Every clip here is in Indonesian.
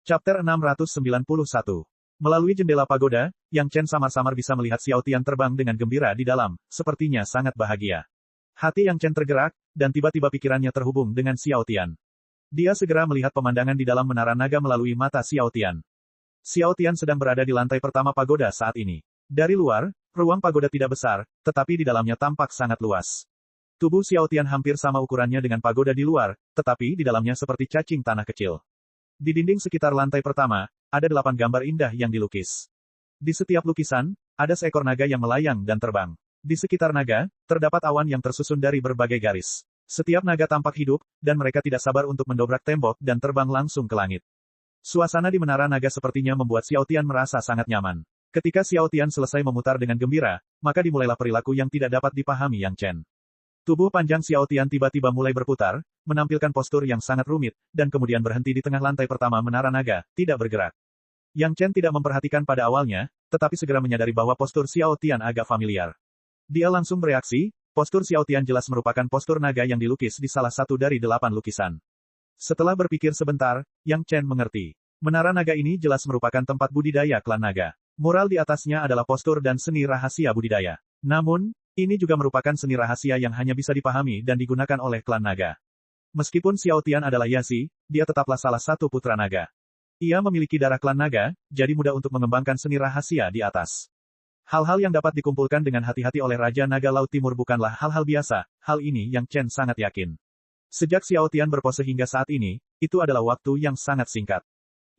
Chapter 691. Melalui jendela pagoda, Yang Chen samar-samar bisa melihat Xiao Tian terbang dengan gembira di dalam, sepertinya sangat bahagia. Hati Yang Chen tergerak, dan tiba-tiba pikirannya terhubung dengan Xiao Tian. Dia segera melihat pemandangan di dalam menara naga melalui mata Xiao Tian. Xiao Tian sedang berada di lantai pertama pagoda saat ini. Dari luar, ruang pagoda tidak besar, tetapi di dalamnya tampak sangat luas. Tubuh Xiao Tian hampir sama ukurannya dengan pagoda di luar, tetapi di dalamnya seperti cacing tanah kecil. Di dinding sekitar lantai pertama, ada 8 gambar indah yang dilukis. Di setiap lukisan, ada seekor naga yang melayang dan terbang. Di sekitar naga, terdapat awan yang tersusun dari berbagai garis. Setiap naga tampak hidup, dan mereka tidak sabar untuk mendobrak tembok dan terbang langsung ke langit. Suasana di menara naga sepertinya membuat Xiao Tian merasa sangat nyaman. Ketika Xiao Tian selesai memutar dengan gembira, maka dimulailah perilaku yang tidak dapat dipahami Yang Chen. Tubuh panjang Xiao Tian tiba-tiba mulai berputar, menampilkan postur yang sangat rumit, dan kemudian berhenti di tengah lantai pertama menara naga, tidak bergerak. Yang Chen tidak memperhatikan pada awalnya, tetapi segera menyadari bahwa postur Xiao Tian agak familiar. Dia langsung bereaksi, postur Xiao Tian jelas merupakan postur naga yang dilukis di salah satu dari 8 lukisan. Setelah berpikir sebentar, Yang Chen mengerti. Menara naga ini jelas merupakan tempat budidaya klan naga. Mural di atasnya adalah postur dan seni rahasia budidaya. Namun, ini juga merupakan seni rahasia yang hanya bisa dipahami dan digunakan oleh klan naga. Meskipun Xiao Tian adalah Yasi, dia tetaplah salah satu putra naga. Ia memiliki darah klan naga, jadi mudah untuk mengembangkan seni rahasia di atas. Hal-hal yang dapat dikumpulkan dengan hati-hati oleh Raja Naga Laut Timur bukanlah hal-hal biasa, hal ini Yang Chen sangat yakin. Sejak Xiao Tian berpose hingga saat ini, itu adalah waktu yang sangat singkat.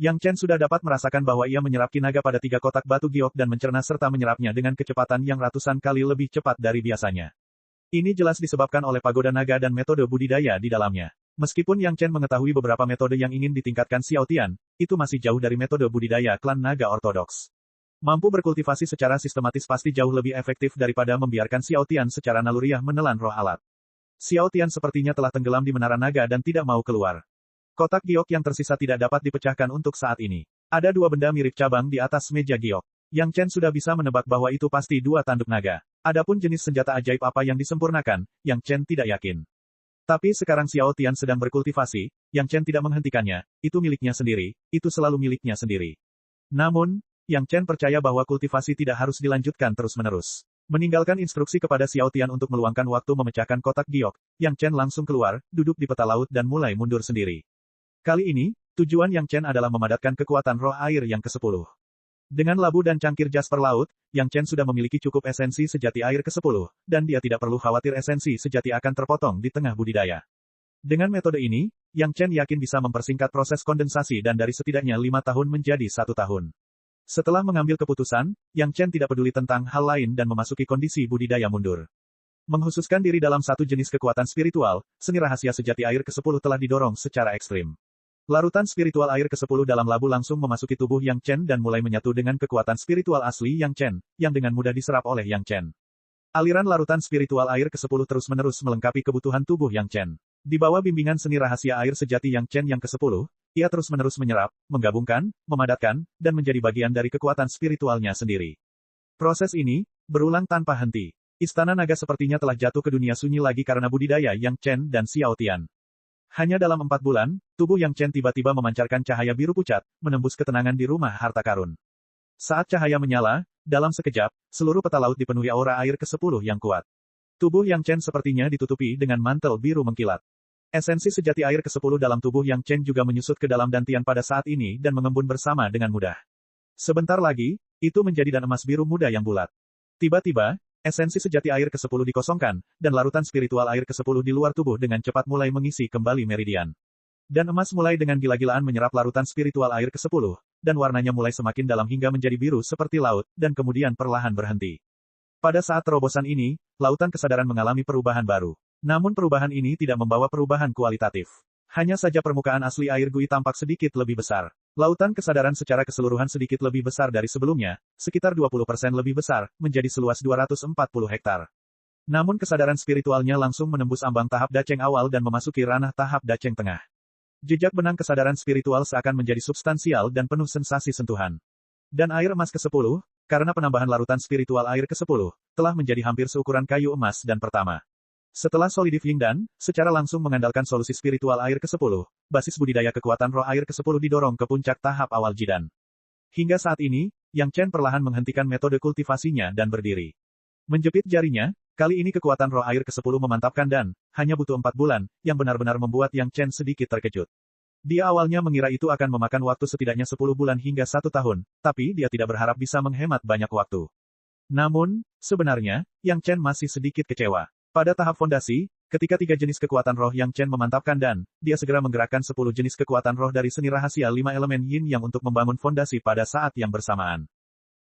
Yang Chen sudah dapat merasakan bahwa ia menyerap naga pada 3 kotak batu giok dan mencerna serta menyerapnya dengan kecepatan yang ratusan kali lebih cepat dari biasanya. Ini jelas disebabkan oleh pagoda naga dan metode budidaya di dalamnya. Meskipun Yang Chen mengetahui beberapa metode yang ingin ditingkatkan Xiao Tian, itu masih jauh dari metode budidaya klan naga ortodoks. Mampu berkultivasi secara sistematis pasti jauh lebih efektif daripada membiarkan Xiao Tian secara naluriah menelan roh alat. Xiao Tian sepertinya telah tenggelam di menara naga dan tidak mau keluar. Kotak giok yang tersisa tidak dapat dipecahkan untuk saat ini. Ada 2 benda mirip cabang di atas meja giok. Yang Chen sudah bisa menebak bahwa itu pasti 2 tanduk naga. Adapun jenis senjata ajaib apa yang disempurnakan, Yang Chen tidak yakin. Tapi sekarang Xiao Tian sedang berkultivasi, Yang Chen tidak menghentikannya, itu miliknya sendiri, itu selalu miliknya sendiri. Namun, Yang Chen percaya bahwa kultivasi tidak harus dilanjutkan terus-menerus. Meninggalkan instruksi kepada Xiao Tian untuk meluangkan waktu memecahkan kotak giok, Yang Chen langsung keluar, duduk di peta laut dan mulai mundur sendiri. Kali ini, tujuan Yang Chen adalah memadatkan kekuatan roh air yang ke-10. Dengan labu dan cangkir jasper laut, Yang Chen sudah memiliki cukup esensi sejati air ke-10, dan dia tidak perlu khawatir esensi sejati akan terpotong di tengah budidaya. Dengan metode ini, Yang Chen yakin bisa mempersingkat proses kondensasi dan dari setidaknya 5 tahun menjadi 1 tahun. Setelah mengambil keputusan, Yang Chen tidak peduli tentang hal lain dan memasuki kondisi budidaya mundur. Menghususkan diri dalam satu jenis kekuatan spiritual, seni rahasia sejati air ke-10 telah didorong secara ekstrim. Larutan spiritual air ke-10 dalam labu langsung memasuki tubuh Yang Chen dan mulai menyatu dengan kekuatan spiritual asli Yang Chen, yang dengan mudah diserap oleh Yang Chen. Aliran larutan spiritual air ke-10 terus-menerus melengkapi kebutuhan tubuh Yang Chen. Di bawah bimbingan seni rahasia air sejati Yang Chen yang ke-10, ia terus-menerus menyerap, menggabungkan, memadatkan, dan menjadi bagian dari kekuatan spiritualnya sendiri. Proses ini berulang tanpa henti. Istana naga sepertinya telah jatuh ke dunia sunyi lagi karena budidaya Yang Chen dan Xiao Tian. Hanya dalam 4 bulan, tubuh Yang Chen tiba-tiba memancarkan cahaya biru pucat, menembus ketenangan di rumah harta karun. Saat cahaya menyala, dalam sekejap, seluruh peta laut dipenuhi aura air ke-10 yang kuat. Tubuh Yang Chen sepertinya ditutupi dengan mantel biru mengkilat. Esensi sejati air ke-10 dalam tubuh Yang Chen juga menyusut ke dalam dantian pada saat ini dan mengembun bersama dengan mudah. Sebentar lagi, itu menjadi dan emas biru muda yang bulat. Tiba-tiba, esensi sejati air ke-10 dikosongkan, dan larutan spiritual air ke-10 di luar tubuh dengan cepat mulai mengisi kembali meridian. Dan emas mulai dengan gila-gilaan menyerap larutan spiritual air ke-10, dan warnanya mulai semakin dalam hingga menjadi biru seperti laut, dan kemudian perlahan berhenti. Pada saat terobosan ini, lautan kesadaran mengalami perubahan baru. Namun perubahan ini tidak membawa perubahan kualitatif. Hanya saja permukaan asli air Gui tampak sedikit lebih besar. Lautan kesadaran secara keseluruhan sedikit lebih besar dari sebelumnya, sekitar 20% lebih besar, menjadi seluas 240 hektar. Namun kesadaran spiritualnya langsung menembus ambang tahap daceng awal dan memasuki ranah tahap daceng tengah. Jejak benang kesadaran spiritual seakan menjadi substansial dan penuh sensasi sentuhan. Dan air emas ke-10, karena penambahan larutan spiritual air ke-10, telah menjadi hampir seukuran kayu emas dan pertama. Setelah Solidif Yingdan, secara langsung mengandalkan solusi spiritual air ke-10, basis budidaya kekuatan roh air ke-10 didorong ke puncak tahap awal Jidan. Hingga saat ini, Yang Chen perlahan menghentikan metode kultivasinya dan berdiri. Menjepit jarinya, kali ini kekuatan roh air ke-10 memantapkan dan, hanya butuh 4 bulan, yang benar-benar membuat Yang Chen sedikit terkejut. Dia awalnya mengira itu akan memakan waktu setidaknya 10 bulan hingga 1 tahun, tapi dia tidak berharap bisa menghemat banyak waktu. Namun, sebenarnya, Yang Chen masih sedikit kecewa. Pada tahap fondasi, ketika 3 jenis kekuatan roh Yang Chen memantapkan dan, dia segera menggerakkan 10 jenis kekuatan roh dari seni rahasia 5 elemen yin yang untuk membangun fondasi pada saat yang bersamaan.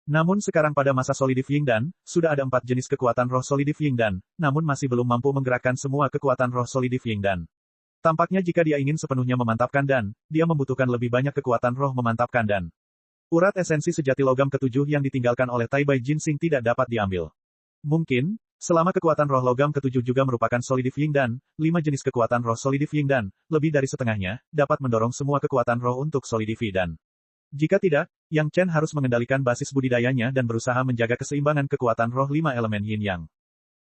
Namun sekarang pada masa Solidif Yingdan, sudah ada 4 jenis kekuatan roh Solidif Yingdan, namun masih belum mampu menggerakkan semua kekuatan roh Solidif Yingdan. Tampaknya jika dia ingin sepenuhnya memantapkan dan, dia membutuhkan lebih banyak kekuatan roh memantapkan dan. Urat esensi sejati logam ke-7 yang ditinggalkan oleh Tai Bai Jinsing tidak dapat diambil. Mungkin, selama kekuatan roh logam ke-7 juga merupakan Solidif Yingdan, 5 jenis kekuatan roh Solidif Yingdan, lebih dari setengahnya, dapat mendorong semua kekuatan roh untuk Solidif Yingdan. Jika tidak, Yang Chen harus mengendalikan basis budidayanya dan berusaha menjaga keseimbangan kekuatan roh 5 elemen Yin Yang.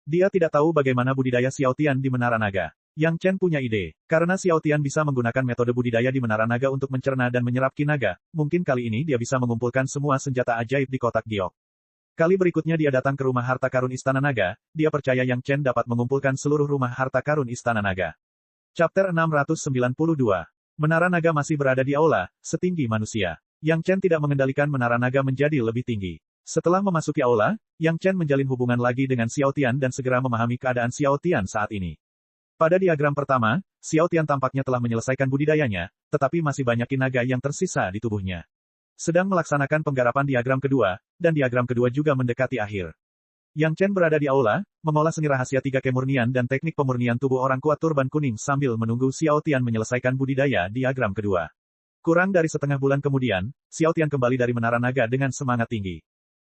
Dia tidak tahu bagaimana budidaya Xiao Tian di Menara Naga. Yang Chen punya ide, karena Xiao Tian bisa menggunakan metode budidaya di Menara Naga untuk mencerna dan menyerap Qi Naga, mungkin kali ini dia bisa mengumpulkan semua senjata ajaib di kotak giok. Kali berikutnya dia datang ke rumah harta karun Istana Naga, dia percaya Yang Chen dapat mengumpulkan seluruh rumah harta karun Istana Naga. Chapter 692. Menara Naga masih berada di aula, setinggi manusia. Yang Chen tidak mengendalikan Menara Naga menjadi lebih tinggi. Setelah memasuki aula, Yang Chen menjalin hubungan lagi dengan Xiao Tian dan segera memahami keadaan Xiao Tian saat ini. Pada diagram pertama, Xiao Tian tampaknya telah menyelesaikan budidayanya, tetapi masih banyak Qi Naga yang tersisa di tubuhnya. Sedang melaksanakan penggarapan diagram kedua, dan diagram kedua juga mendekati akhir. Yang Chen berada di aula, mengolah seni rahasia 3 kemurnian dan teknik pemurnian tubuh orang kuat turban kuning sambil menunggu Xiao Tian menyelesaikan budidaya diagram kedua. Kurang dari setengah bulan kemudian, Xiao Tian kembali dari Menara Naga dengan semangat tinggi.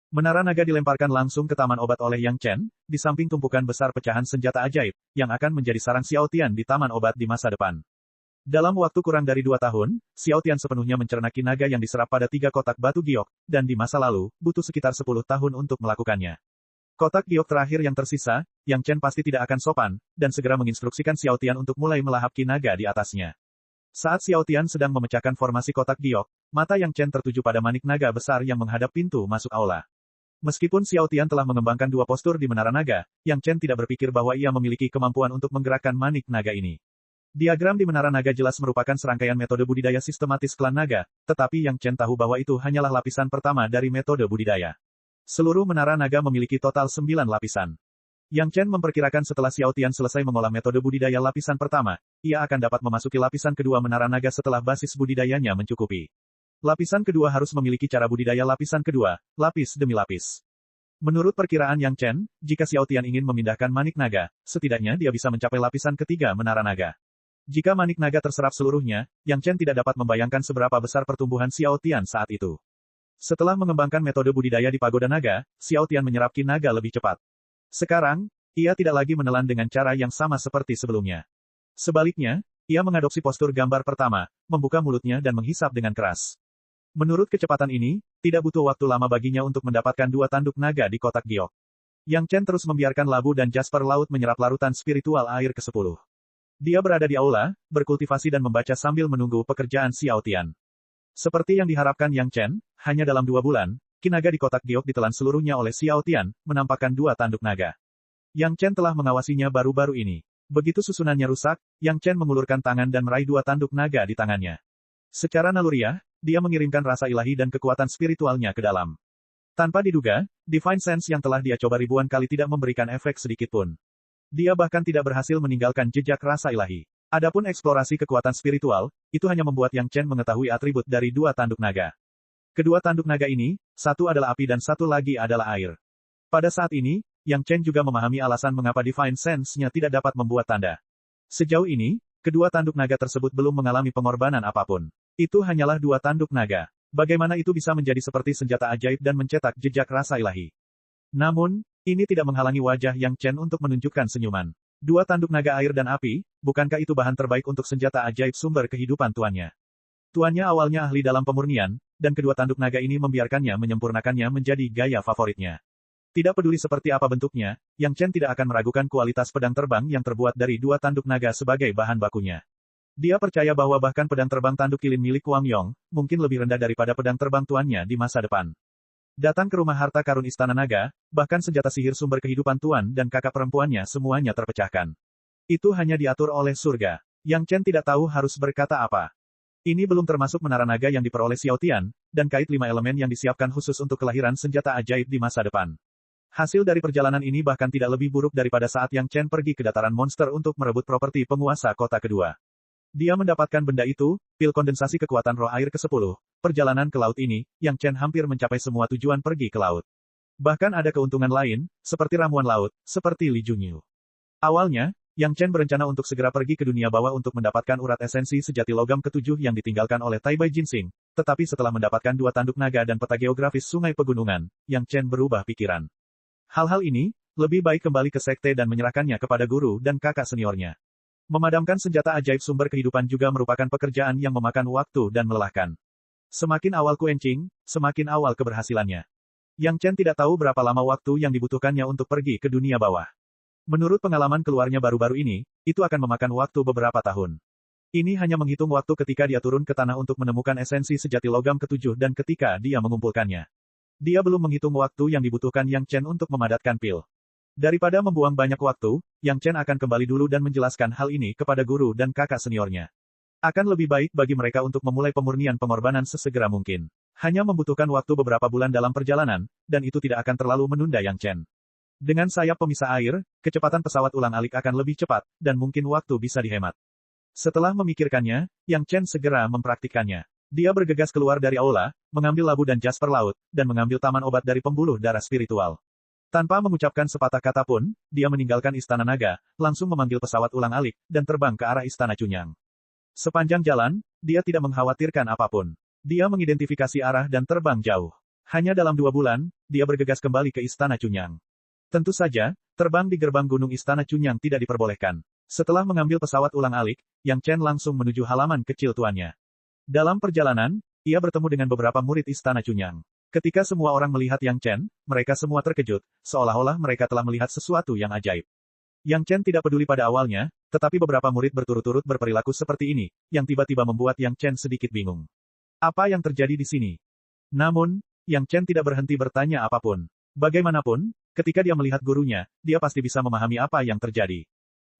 Menara Naga dilemparkan langsung ke taman obat oleh Yang Chen, di samping tumpukan besar pecahan senjata ajaib, yang akan menjadi sarang Xiao Tian di taman obat di masa depan. Dalam waktu kurang dari 2 tahun, Xiao Tian sepenuhnya mencerna Qi Naga yang diserap pada 3 kotak batu giok, dan di masa lalu, butuh sekitar 10 tahun untuk melakukannya. Kotak giok terakhir yang tersisa, Yang Chen pasti tidak akan sopan, dan segera menginstruksikan Xiao Tian untuk mulai melahap Qi Naga di atasnya. Saat Xiao Tian sedang memecahkan formasi kotak giok, mata Yang Chen tertuju pada manik naga besar yang menghadap pintu masuk aula. Meskipun Xiao Tian telah mengembangkan 2 postur di Menara Naga, Yang Chen tidak berpikir bahwa ia memiliki kemampuan untuk menggerakkan manik naga ini. Diagram di Menara Naga jelas merupakan serangkaian metode budidaya sistematis klan naga, tetapi Yang Chen tahu bahwa itu hanyalah lapisan pertama dari metode budidaya. Seluruh Menara Naga memiliki total 9 lapisan. Yang Chen memperkirakan setelah Xiao Tian selesai mengolah metode budidaya lapisan pertama, ia akan dapat memasuki lapisan kedua Menara Naga setelah basis budidayanya mencukupi. Lapisan kedua harus memiliki cara budidaya lapisan kedua, lapis demi lapis. Menurut perkiraan Yang Chen, jika Xiao Tian ingin memindahkan manik naga, setidaknya dia bisa mencapai lapisan ketiga Menara Naga. Jika manik naga terserap seluruhnya, Yang Chen tidak dapat membayangkan seberapa besar pertumbuhan Xiao Tian saat itu. Setelah mengembangkan metode budidaya di Pagoda Naga, Xiao Tian menyerap Qi Naga lebih cepat. Sekarang, ia tidak lagi menelan dengan cara yang sama seperti sebelumnya. Sebaliknya, ia mengadopsi postur gambar pertama, membuka mulutnya dan menghisap dengan keras. Menurut kecepatan ini, tidak butuh waktu lama baginya untuk mendapatkan 2 tanduk naga di kotak giok. Yang Chen terus membiarkan labu dan jasper laut menyerap larutan spiritual air ke-10. Dia berada di aula, berkultivasi dan membaca sambil menunggu pekerjaan Xiao Tian. Seperti yang diharapkan Yang Chen, hanya dalam 2 bulan, Qi Naga di kotak giok ditelan seluruhnya oleh Xiao Tian, menampakkan 2 tanduk naga. Yang Chen telah mengawasinya baru-baru ini. Begitu susunannya rusak, Yang Chen mengulurkan tangan dan meraih 2 tanduk naga di tangannya. Secara naluriah, dia mengirimkan rasa ilahi dan kekuatan spiritualnya ke dalam. Tanpa diduga, Divine Sense yang telah dia coba ribuan kali tidak memberikan efek sedikitpun. Dia bahkan tidak berhasil meninggalkan jejak rasa ilahi. Adapun eksplorasi kekuatan spiritual, itu hanya membuat Yang Chen mengetahui atribut dari 2 tanduk naga. Kedua tanduk naga ini, satu adalah api dan satu lagi adalah air. Pada saat ini, Yang Chen juga memahami alasan mengapa Divine Sense-nya tidak dapat membuat tanda. Sejauh ini, kedua tanduk naga tersebut belum mengalami pengorbanan apapun. Itu hanyalah 2 tanduk naga. Bagaimana itu bisa menjadi seperti senjata ajaib dan mencetak jejak rasa ilahi? Namun, ini tidak menghalangi wajah Yang Chen untuk menunjukkan senyuman. 2 tanduk naga air dan api, bukankah itu bahan terbaik untuk senjata ajaib sumber kehidupan tuannya? Tuannya awalnya ahli dalam pemurnian, dan kedua tanduk naga ini membiarkannya menyempurnakannya menjadi gaya favoritnya. Tidak peduli seperti apa bentuknya, Yang Chen tidak akan meragukan kualitas pedang terbang yang terbuat dari 2 tanduk naga sebagai bahan bakunya. Dia percaya bahwa bahkan pedang terbang tanduk kilin milik Wang Yong, mungkin lebih rendah daripada pedang terbang tuannya di masa depan. Datang ke rumah harta karun Istana Naga, bahkan senjata sihir sumber kehidupan tuan dan kakak perempuannya semuanya terpecahkan. Itu hanya diatur oleh surga. Yang Chen tidak tahu harus berkata apa. Ini belum termasuk menara naga yang diperoleh Xiao Tian, dan kait 5 elemen yang disiapkan khusus untuk kelahiran senjata ajaib di masa depan. Hasil dari perjalanan ini bahkan tidak lebih buruk daripada saat Yang Chen pergi ke dataran monster untuk merebut properti penguasa kota kedua. Dia mendapatkan benda itu, pil kondensasi kekuatan roh air ke-10. Perjalanan ke laut ini, Yang Chen hampir mencapai semua tujuan pergi ke laut. Bahkan ada keuntungan lain, seperti ramuan laut, seperti Li Junyu. Awalnya, Yang Chen berencana untuk segera pergi ke dunia bawah untuk mendapatkan urat esensi sejati logam ke-7 yang ditinggalkan oleh Tai Bai Jinsing, tetapi setelah mendapatkan 2 tanduk naga dan peta geografis sungai pegunungan, Yang Chen berubah pikiran. Hal-hal ini, lebih baik kembali ke sekte dan menyerahkannya kepada guru dan kakak seniornya. Memadamkan senjata ajaib sumber kehidupan juga merupakan pekerjaan yang memakan waktu dan melelahkan. Semakin awal Kuencing, semakin awal keberhasilannya. Yang Chen tidak tahu berapa lama waktu yang dibutuhkannya untuk pergi ke dunia bawah. Menurut pengalaman keluarnya baru-baru ini, itu akan memakan waktu beberapa tahun. Ini hanya menghitung waktu ketika dia turun ke tanah untuk menemukan esensi sejati logam ke-7 dan ketika dia mengumpulkannya. Dia belum menghitung waktu yang dibutuhkan Yang Chen untuk memadatkan pil. Daripada membuang banyak waktu, Yang Chen akan kembali dulu dan menjelaskan hal ini kepada guru dan kakak seniornya. Akan lebih baik bagi mereka untuk memulai pemurnian pengorbanan sesegera mungkin. Hanya membutuhkan waktu beberapa bulan dalam perjalanan, dan itu tidak akan terlalu menunda Yang Chen. Dengan sayap pemisah air, kecepatan pesawat ulang-alik akan lebih cepat, dan mungkin waktu bisa dihemat. Setelah memikirkannya, Yang Chen segera mempraktikkannya. Dia bergegas keluar dari aula, mengambil labu dan jasper laut, dan mengambil taman obat dari pembuluh darah spiritual. Tanpa mengucapkan sepatah kata pun, dia meninggalkan Istana Naga, langsung memanggil pesawat ulang-alik, dan terbang ke arah Istana Cunyang. Sepanjang jalan, dia tidak mengkhawatirkan apapun. Dia mengidentifikasi arah dan terbang jauh. Hanya dalam 2 bulan, dia bergegas kembali ke Istana Cunyang. Tentu saja, terbang di gerbang gunung Istana Cunyang tidak diperbolehkan. Setelah mengambil pesawat ulang-alik, Yang Chen langsung menuju halaman kecil tuannya. Dalam perjalanan, ia bertemu dengan beberapa murid Istana Cunyang. Ketika semua orang melihat Yang Chen, mereka semua terkejut, seolah-olah mereka telah melihat sesuatu yang ajaib. Yang Chen tidak peduli pada awalnya, tetapi beberapa murid berturut-turut berperilaku seperti ini, yang tiba-tiba membuat Yang Chen sedikit bingung. Apa yang terjadi di sini? Namun, Yang Chen tidak berhenti bertanya apapun. Bagaimanapun, ketika dia melihat gurunya, dia pasti bisa memahami apa yang terjadi.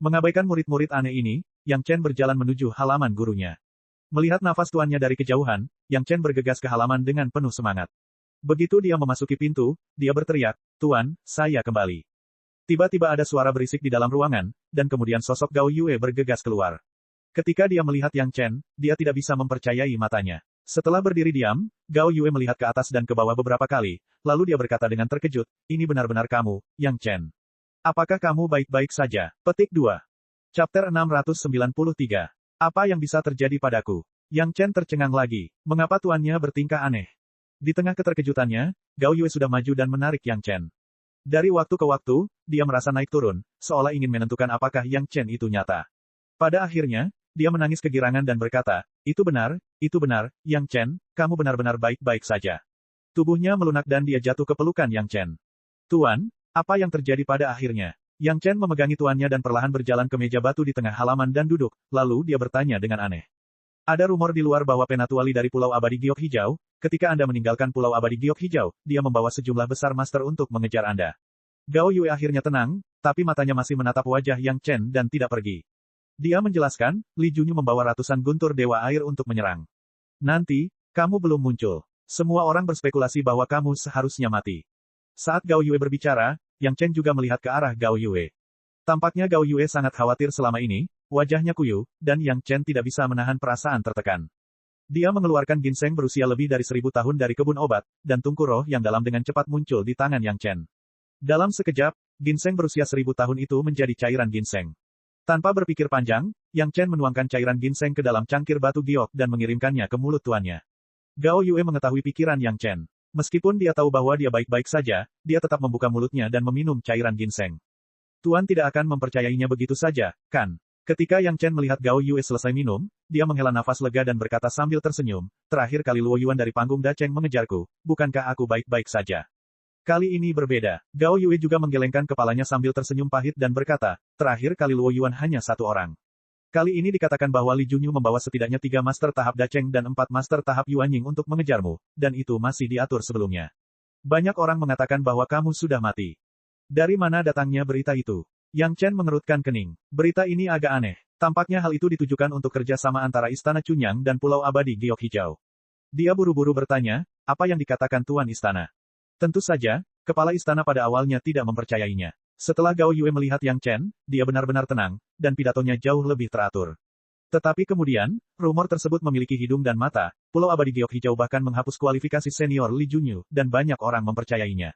Mengabaikan murid-murid aneh ini, Yang Chen berjalan menuju halaman gurunya. Melihat nafas tuannya dari kejauhan, Yang Chen bergegas ke halaman dengan penuh semangat. Begitu dia memasuki pintu, dia berteriak, "Tuan, saya kembali." Tiba-tiba ada suara berisik di dalam ruangan, dan kemudian sosok Gao Yue bergegas keluar. Ketika dia melihat Yang Chen, dia tidak bisa mempercayai matanya. Setelah berdiri diam, Gao Yue melihat ke atas dan ke bawah beberapa kali, lalu dia berkata dengan terkejut, "Ini benar-benar kamu, Yang Chen. Apakah kamu baik-baik saja?" Petik 2. Chapter 693. Apa yang bisa terjadi padaku? Yang Chen tercengang lagi. Mengapa tuannya bertingkah aneh? Di tengah keterkejutannya, Gao Yue sudah maju dan menarik Yang Chen. Dari waktu ke waktu, dia merasa naik turun, seolah ingin menentukan apakah Yang Chen itu nyata. Pada akhirnya, dia menangis kegirangan dan berkata, itu benar, Yang Chen, kamu benar-benar baik-baik saja." Tubuhnya melunak dan dia jatuh ke pelukan Yang Chen. "Tuan, apa yang terjadi pada akhirnya?" Yang Chen memegangi tuannya dan perlahan berjalan ke meja batu di tengah halaman dan duduk, lalu dia bertanya dengan aneh. "Ada rumor di luar bahwa Penatuali dari Pulau Abadi Giok Hijau, ketika Anda meninggalkan Pulau Abadi Giok Hijau, dia membawa sejumlah besar master untuk mengejar Anda." Gao Yue akhirnya tenang, tapi matanya masih menatap wajah Yang Chen dan tidak pergi. Dia menjelaskan, "Li Junyu membawa ratusan guntur dewa air untuk menyerang. Nanti, kamu belum muncul. Semua orang berspekulasi bahwa kamu seharusnya mati." Saat Gao Yue berbicara, Yang Chen juga melihat ke arah Gao Yue. Tampaknya Gao Yue sangat khawatir selama ini, wajahnya kuyu, dan Yang Chen tidak bisa menahan perasaan tertekan. Dia mengeluarkan ginseng berusia lebih dari 1000 tahun dari kebun obat, dan tungku roh yang dalam dengan cepat muncul di tangan Yang Chen. Dalam sekejap, ginseng berusia 1000 tahun itu menjadi cairan ginseng. Tanpa berpikir panjang, Yang Chen menuangkan cairan ginseng ke dalam cangkir batu giok dan mengirimkannya ke mulut tuannya. Gao Yue mengetahui pikiran Yang Chen. Meskipun dia tahu bahwa dia baik-baik saja, dia tetap membuka mulutnya dan meminum cairan ginseng. Tuan tidak akan mempercayainya begitu saja, kan? Ketika Yang Chen melihat Gao Yue selesai minum, dia menghela nafas lega dan berkata sambil tersenyum, "Terakhir kali Luo Yuan dari panggung Dacheng mengejarku, bukankah aku baik-baik saja?" Kali ini berbeda. Gao Yue juga menggelengkan kepalanya sambil tersenyum pahit dan berkata, terakhir kali Luo Yuan hanya satu orang. Kali ini dikatakan bahwa Li Junyu membawa setidaknya 3 master tahap Dacheng dan 4 master tahap Yuanying untuk mengejarmu, dan itu masih diatur sebelumnya. Banyak orang mengatakan bahwa kamu sudah mati. Dari mana datangnya berita itu? Yang Chen mengerutkan kening. Berita ini agak aneh. Tampaknya hal itu ditujukan untuk kerjasama antara Istana Chunyang dan Pulau Abadi Giok Hijau. Dia buru-buru bertanya, apa yang dikatakan Tuan Istana? Tentu saja, kepala istana pada awalnya tidak mempercayainya. Setelah Gao Yue melihat Yang Chen, dia benar-benar tenang, dan pidatonya jauh lebih teratur. Tetapi kemudian, rumor tersebut memiliki hidung dan mata, Pulau Abadi Giok Hijau bahkan menghapus kualifikasi senior Li Junyu, dan banyak orang mempercayainya.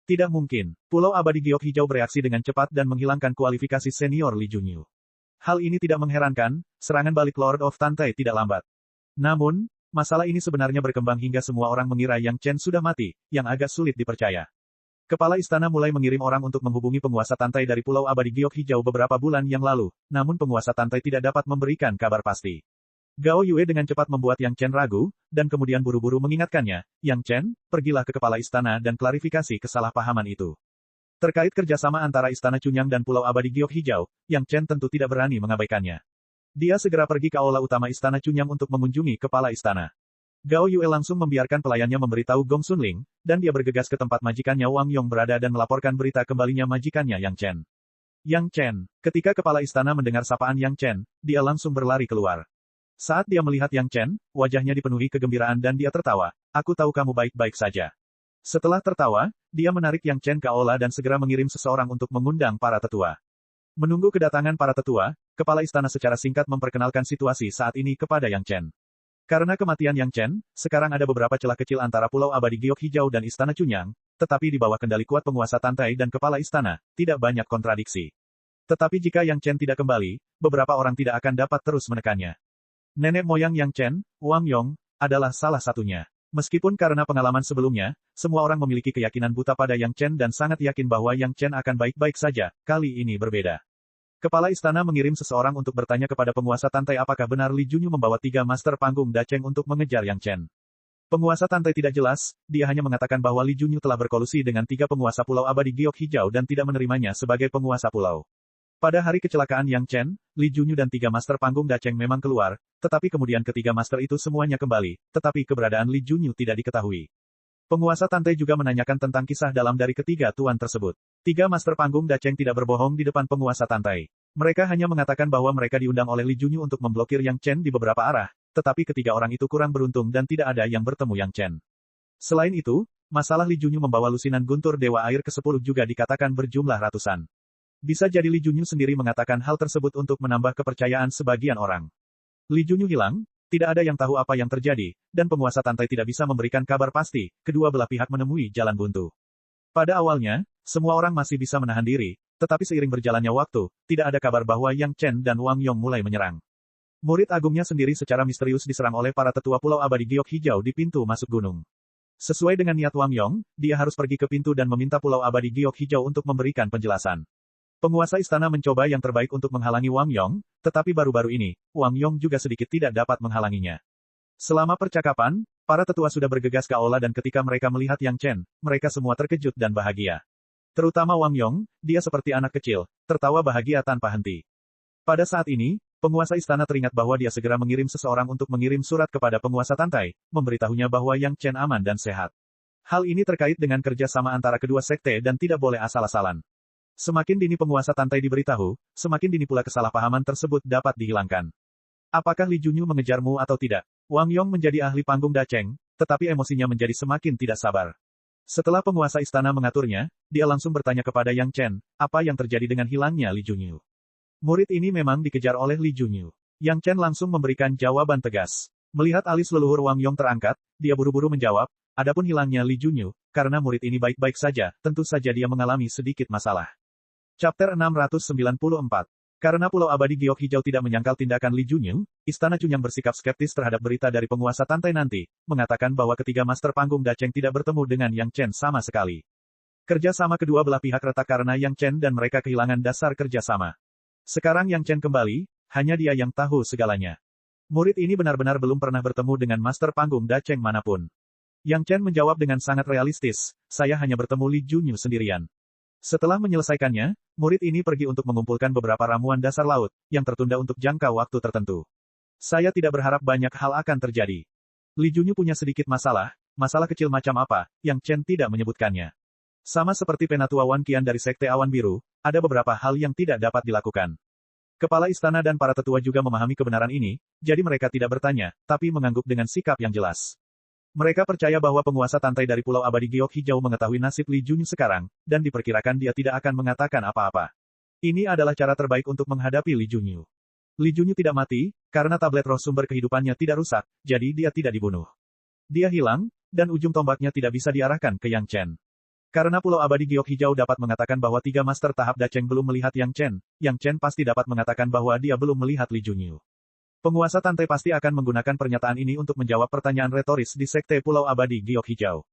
Tidak mungkin, Pulau Abadi Giok Hijau bereaksi dengan cepat dan menghilangkan kualifikasi senior Li Junyu. Hal ini tidak mengherankan, serangan balik Lord of Tantai tidak lambat. Namun, masalah ini sebenarnya berkembang hingga semua orang mengira Yang Chen sudah mati, yang agak sulit dipercaya. Kepala istana mulai mengirim orang untuk menghubungi penguasa Tantai dari Pulau Abadi Giok Hijau beberapa bulan yang lalu, namun penguasa Tantai tidak dapat memberikan kabar pasti. Gao Yue dengan cepat membuat Yang Chen ragu, dan kemudian buru-buru mengingatkannya, Yang Chen, pergilah ke kepala istana dan klarifikasi kesalahpahaman itu. Terkait kerjasama antara Istana Chunyang dan Pulau Abadi Giok Hijau, Yang Chen tentu tidak berani mengabaikannya. Dia segera pergi ke aula utama Istana Chunyang untuk mengunjungi kepala istana. Gao Yue langsung membiarkan pelayannya memberitahu Gong Sunling, dan dia bergegas ke tempat majikannya Wang Yong berada dan melaporkan berita kembalinya majikannya Yang Chen. Yang Chen, ketika kepala istana mendengar sapaan Yang Chen, dia langsung berlari keluar. Saat dia melihat Yang Chen, wajahnya dipenuhi kegembiraan dan dia tertawa, aku tahu kamu baik-baik saja. Setelah tertawa, dia menarik Yang Chen ke aula dan segera mengirim seseorang untuk mengundang para tetua. Menunggu kedatangan para tetua, kepala istana secara singkat memperkenalkan situasi saat ini kepada Yang Chen. Karena kematian Yang Chen, sekarang ada beberapa celah kecil antara Pulau Abadi Giok Hijau dan Istana Chunyang, tetapi di bawah kendali kuat penguasa Tantai dan kepala istana, tidak banyak kontradiksi. Tetapi jika Yang Chen tidak kembali, beberapa orang tidak akan dapat terus menekannya. Nenek moyang Yang Chen, Wang Yong, adalah salah satunya. Meskipun karena pengalaman sebelumnya, semua orang memiliki keyakinan buta pada Yang Chen dan sangat yakin bahwa Yang Chen akan baik-baik saja, kali ini berbeda. Kepala istana mengirim seseorang untuk bertanya kepada penguasa Tantai apakah benar Li Junyu membawa 3 master panggung Dacheng untuk mengejar Yang Chen. Penguasa Tantai tidak jelas, dia hanya mengatakan bahwa Li Junyu telah berkolusi dengan 3 penguasa Pulau Abadi Giok Hijau dan tidak menerimanya sebagai penguasa pulau. Pada hari kecelakaan Yang Chen, Li Junyu dan 3 master panggung Dacheng memang keluar, tetapi kemudian ketiga master itu semuanya kembali, tetapi keberadaan Li Junyu tidak diketahui. Penguasa Tantai juga menanyakan tentang kisah dalam dari ketiga tuan tersebut. 3 master panggung Dacheng tidak berbohong di depan penguasa Tantai. Mereka hanya mengatakan bahwa mereka diundang oleh Li Junyu untuk memblokir Yang Chen di beberapa arah, tetapi ketiga orang itu kurang beruntung dan tidak ada yang bertemu Yang Chen. Selain itu, masalah Li Junyu membawa lusinan guntur Dewa Air ke-10 juga dikatakan berjumlah ratusan. Bisa jadi Li Junyu sendiri mengatakan hal tersebut untuk menambah kepercayaan sebagian orang. Li Junyu hilang, tidak ada yang tahu apa yang terjadi, dan penguasa Tantai tidak bisa memberikan kabar pasti, kedua belah pihak menemui jalan buntu. Pada awalnya, semua orang masih bisa menahan diri, tetapi seiring berjalannya waktu, tidak ada kabar bahwa Yang Chen dan Wang Yong mulai menyerang. Murid agungnya sendiri secara misterius diserang oleh para tetua Pulau Abadi Giok Hijau di pintu masuk gunung. Sesuai dengan niat Wang Yong, dia harus pergi ke pintu dan meminta Pulau Abadi Giok Hijau untuk memberikan penjelasan. Penguasa istana mencoba yang terbaik untuk menghalangi Wang Yong, tetapi baru-baru ini, Wang Yong juga sedikit tidak dapat menghalanginya. Selama percakapan, para tetua sudah bergegas ke aula dan ketika mereka melihat Yang Chen, mereka semua terkejut dan bahagia. Terutama Wang Yong, dia seperti anak kecil, tertawa bahagia tanpa henti. Pada saat ini, penguasa istana teringat bahwa dia segera mengirim seseorang untuk mengirim surat kepada penguasa Tantai, memberitahunya bahwa Yang Chen aman dan sehat. Hal ini terkait dengan kerjasama antara kedua sekte dan tidak boleh asal-asalan. Semakin dini penguasa Tantai diberitahu, semakin dini pula kesalahpahaman tersebut dapat dihilangkan. Apakah Li Junyu mengejarmu atau tidak? Wang Yong menjadi ahli panggung Dacheng, tetapi emosinya menjadi semakin tidak sabar. Setelah penguasa istana mengaturnya, dia langsung bertanya kepada Yang Chen, apa yang terjadi dengan hilangnya Li Junyu? Murid ini memang dikejar oleh Li Junyu. Yang Chen langsung memberikan jawaban tegas. Melihat alis leluhur Wang Yong terangkat, dia buru-buru menjawab, adapun hilangnya Li Junyu, karena murid ini baik-baik saja, tentu saja dia mengalami sedikit masalah. Chapter 694. Karena Pulau Abadi Giok Hijau tidak menyangkal tindakan Li Junyu, Istana Chunyang bersikap skeptis terhadap berita dari penguasa Tantai nanti, mengatakan bahwa ketiga master panggung Dacheng tidak bertemu dengan Yang Chen sama sekali. Kerjasama kedua belah pihak retak karena Yang Chen dan mereka kehilangan dasar kerjasama. Sekarang Yang Chen kembali, hanya dia yang tahu segalanya. Murid ini benar-benar belum pernah bertemu dengan master panggung Dacheng manapun. Yang Chen menjawab dengan sangat realistis, saya hanya bertemu Li Junyu sendirian. Setelah menyelesaikannya, murid ini pergi untuk mengumpulkan beberapa ramuan dasar laut, yang tertunda untuk jangka waktu tertentu. Saya tidak berharap banyak hal akan terjadi. Li Junyu punya sedikit masalah kecil macam apa, yang Chen tidak menyebutkannya. Sama seperti Penatua Wan Qian dari Sekte Awan Biru, ada beberapa hal yang tidak dapat dilakukan. Kepala istana dan para tetua juga memahami kebenaran ini, jadi mereka tidak bertanya, tapi mengangguk dengan sikap yang jelas. Mereka percaya bahwa penguasa Tantai dari Pulau Abadi Giok Hijau mengetahui nasib Li Junyu sekarang, dan diperkirakan dia tidak akan mengatakan apa-apa. Ini adalah cara terbaik untuk menghadapi Li Junyu. Li Junyu tidak mati, karena tablet roh sumber kehidupannya tidak rusak, jadi dia tidak dibunuh. Dia hilang, dan ujung tombaknya tidak bisa diarahkan ke Yang Chen. Karena Pulau Abadi Giok Hijau dapat mengatakan bahwa 3 master tahap Dacheng belum melihat Yang Chen pasti dapat mengatakan bahwa dia belum melihat Li Junyu. Penguasa Tantai pasti akan menggunakan pernyataan ini untuk menjawab pertanyaan retoris di Sekte Pulau Abadi Giok Hijau.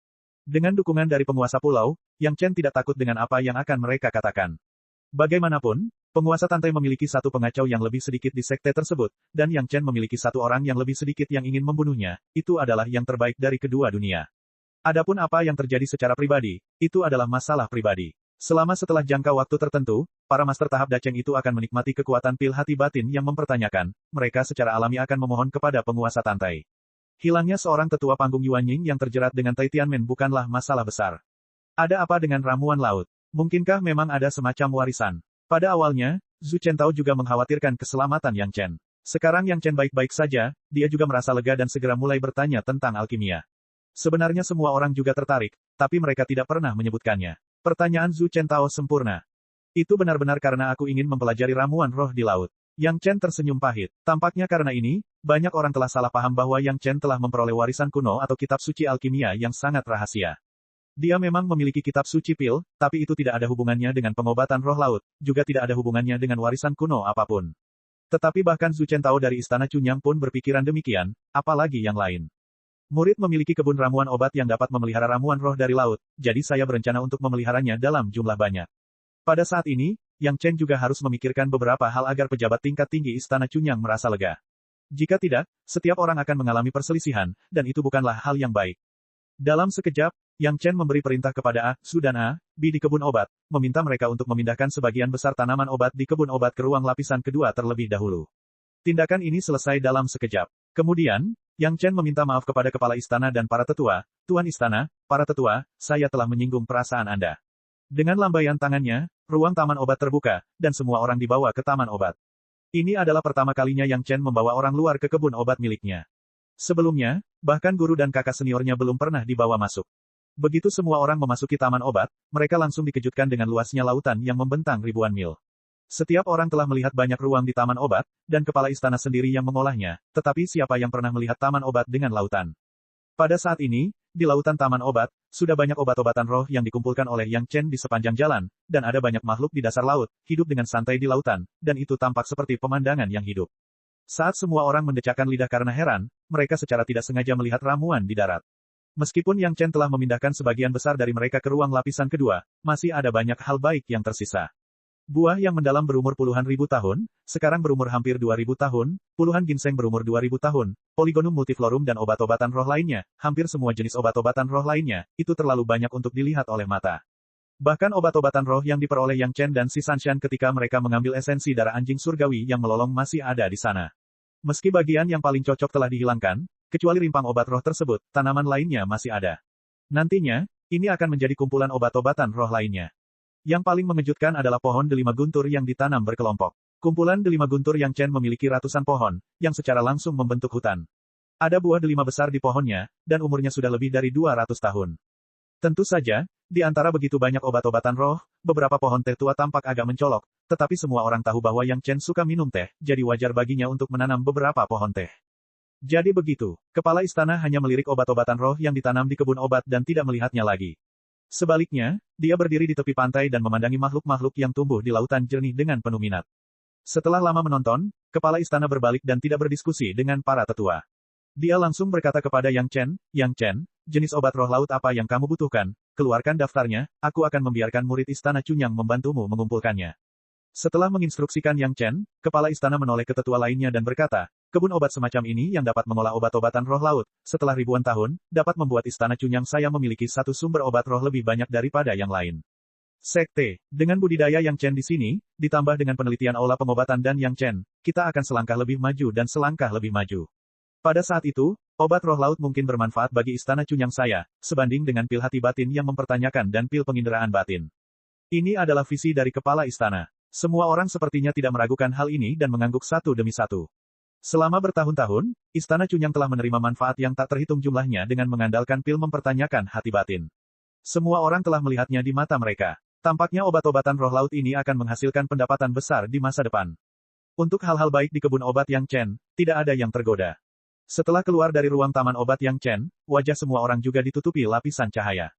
Dengan dukungan dari penguasa pulau, Yang Chen tidak takut dengan apa yang akan mereka katakan. Bagaimanapun, penguasa Tantai memiliki satu pengacau yang lebih sedikit di sekte tersebut, dan Yang Chen memiliki satu orang yang lebih sedikit yang ingin membunuhnya, itu adalah yang terbaik dari kedua dunia. Adapun apa yang terjadi secara pribadi, itu adalah masalah pribadi. Setelah jangka waktu tertentu, para master tahap Dacheng itu akan menikmati kekuatan pil hati batin yang mempertanyakan, mereka secara alami akan memohon kepada penguasa Tantai. Hilangnya seorang tetua panggung Yuan Ying yang terjerat dengan Tai Tianmen bukanlah masalah besar. Ada apa dengan ramuan laut? Mungkinkah memang ada semacam warisan? Pada awalnya, Zhu Chentao juga mengkhawatirkan keselamatan Yang Chen. Sekarang Yang Chen baik-baik saja, dia juga merasa lega dan segera mulai bertanya tentang alkimia. Sebenarnya semua orang juga tertarik, tapi mereka tidak pernah menyebutkannya. Pertanyaan Zhu Chentao sempurna. Itu benar-benar karena aku ingin mempelajari ramuan roh di laut. Yang Chen tersenyum pahit. Tampaknya karena ini, banyak orang telah salah paham bahwa Yang Chen telah memperoleh warisan kuno atau kitab suci alkimia yang sangat rahasia. Dia memang memiliki kitab suci pil, tapi itu tidak ada hubungannya dengan pengobatan roh laut, juga tidak ada hubungannya dengan warisan kuno apapun. Tetapi bahkan Zhu Chentao dari Istana Cunyang pun berpikiran demikian, apalagi yang lain. Murid memiliki kebun ramuan obat yang dapat memelihara ramuan roh dari laut, jadi saya berencana untuk memeliharanya dalam jumlah banyak. Pada saat ini, Yang Chen juga harus memikirkan beberapa hal agar pejabat tingkat tinggi Istana Cunyang merasa lega. Jika tidak, setiap orang akan mengalami perselisihan, dan itu bukanlah hal yang baik. Dalam sekejap, Yang Chen memberi perintah kepada A, Su dan A, B di kebun obat, meminta mereka untuk memindahkan sebagian besar tanaman obat di kebun obat ke ruang lapisan kedua terlebih dahulu. Tindakan ini selesai dalam sekejap. Kemudian, Yang Chen meminta maaf kepada kepala istana dan para tetua, Tuan Istana, para tetua, saya telah menyinggung perasaan Anda. Dengan lambaian tangannya, ruang taman obat terbuka, dan semua orang dibawa ke taman obat. Ini adalah pertama kalinya Yang Chen membawa orang luar ke kebun obat miliknya. Sebelumnya, bahkan guru dan kakak seniornya belum pernah dibawa masuk. Begitu semua orang memasuki taman obat, mereka langsung dikejutkan dengan luasnya lautan yang membentang ribuan mil. Setiap orang telah melihat banyak ruang di taman obat, dan kepala istana sendiri yang mengolahnya, tetapi siapa yang pernah melihat taman obat dengan lautan? Pada saat ini, di lautan taman obat, sudah banyak obat-obatan roh yang dikumpulkan oleh Yang Chen di sepanjang jalan, dan ada banyak makhluk di dasar laut, hidup dengan santai di lautan, dan itu tampak seperti pemandangan yang hidup. Saat semua orang mendecakkan lidah karena heran, mereka secara tidak sengaja melihat ramuan di darat. Meskipun Yang Chen telah memindahkan sebagian besar dari mereka ke ruang lapisan kedua, masih ada banyak hal baik yang tersisa. Buah yang mendalam berumur puluhan ribu tahun, sekarang berumur hampir 2000 tahun, puluhan ginseng berumur 2000 tahun, Polygonum multiflorum dan obat-obatan roh lainnya, hampir semua jenis obat-obatan roh lainnya, itu terlalu banyak untuk dilihat oleh mata. Bahkan obat-obatan roh yang diperoleh Yang Chen dan si Sanshan ketika mereka mengambil esensi darah anjing surgawi yang melolong masih ada di sana. Meski bagian yang paling cocok telah dihilangkan, kecuali rimpang obat roh tersebut, tanaman lainnya masih ada. Nantinya, ini akan menjadi kumpulan obat-obatan roh lainnya. Yang paling mengejutkan adalah pohon delima guntur yang ditanam berkelompok. Kumpulan delima guntur Yang Chen memiliki ratusan pohon, yang secara langsung membentuk hutan. Ada buah delima besar di pohonnya, dan umurnya sudah lebih dari 200 tahun. Tentu saja, di antara begitu banyak obat-obatan roh, beberapa pohon teh tua tampak agak mencolok, tetapi semua orang tahu bahwa Yang Chen suka minum teh, jadi wajar baginya untuk menanam beberapa pohon teh. Jadi begitu, kepala istana hanya melirik obat-obatan roh yang ditanam di kebun obat dan tidak melihatnya lagi. Sebaliknya, dia berdiri di tepi pantai dan memandangi makhluk-makhluk yang tumbuh di lautan jernih dengan penuh minat. Setelah lama menonton, kepala istana berbalik dan tidak berdiskusi dengan para tetua. Dia langsung berkata kepada Yang Chen, jenis obat roh laut apa yang kamu butuhkan, keluarkan daftarnya, aku akan membiarkan murid istana Cunyang membantumu mengumpulkannya. Setelah menginstruksikan Yang Chen, kepala istana menoleh ke tetua lainnya dan berkata, Kebun obat semacam ini yang dapat mengolah obat-obatan roh laut, setelah ribuan tahun, dapat membuat Istana Cunyang saya memiliki satu sumber obat roh lebih banyak daripada yang lain. Sekte, dengan budidaya Yang Chen di sini, ditambah dengan penelitian aula pengobatan dan Yang Chen, kita akan selangkah lebih maju dan selangkah lebih maju. Pada saat itu, obat roh laut mungkin bermanfaat bagi Istana Cunyang saya, sebanding dengan pil hati batin yang mempertanyakan dan pil penginderaan batin. Ini adalah visi dari kepala istana. Semua orang sepertinya tidak meragukan hal ini dan mengangguk satu demi satu. Selama bertahun-tahun, Istana Cunyang telah menerima manfaat yang tak terhitung jumlahnya dengan mengandalkan pil mempertanyakan hati batin. Semua orang telah melihatnya di mata mereka. Tampaknya obat-obatan roh laut ini akan menghasilkan pendapatan besar di masa depan. Untuk hal-hal baik di kebun obat Yang Chen, tidak ada yang tergoda. Setelah keluar dari ruang taman obat Yang Chen, wajah semua orang juga ditutupi lapisan cahaya.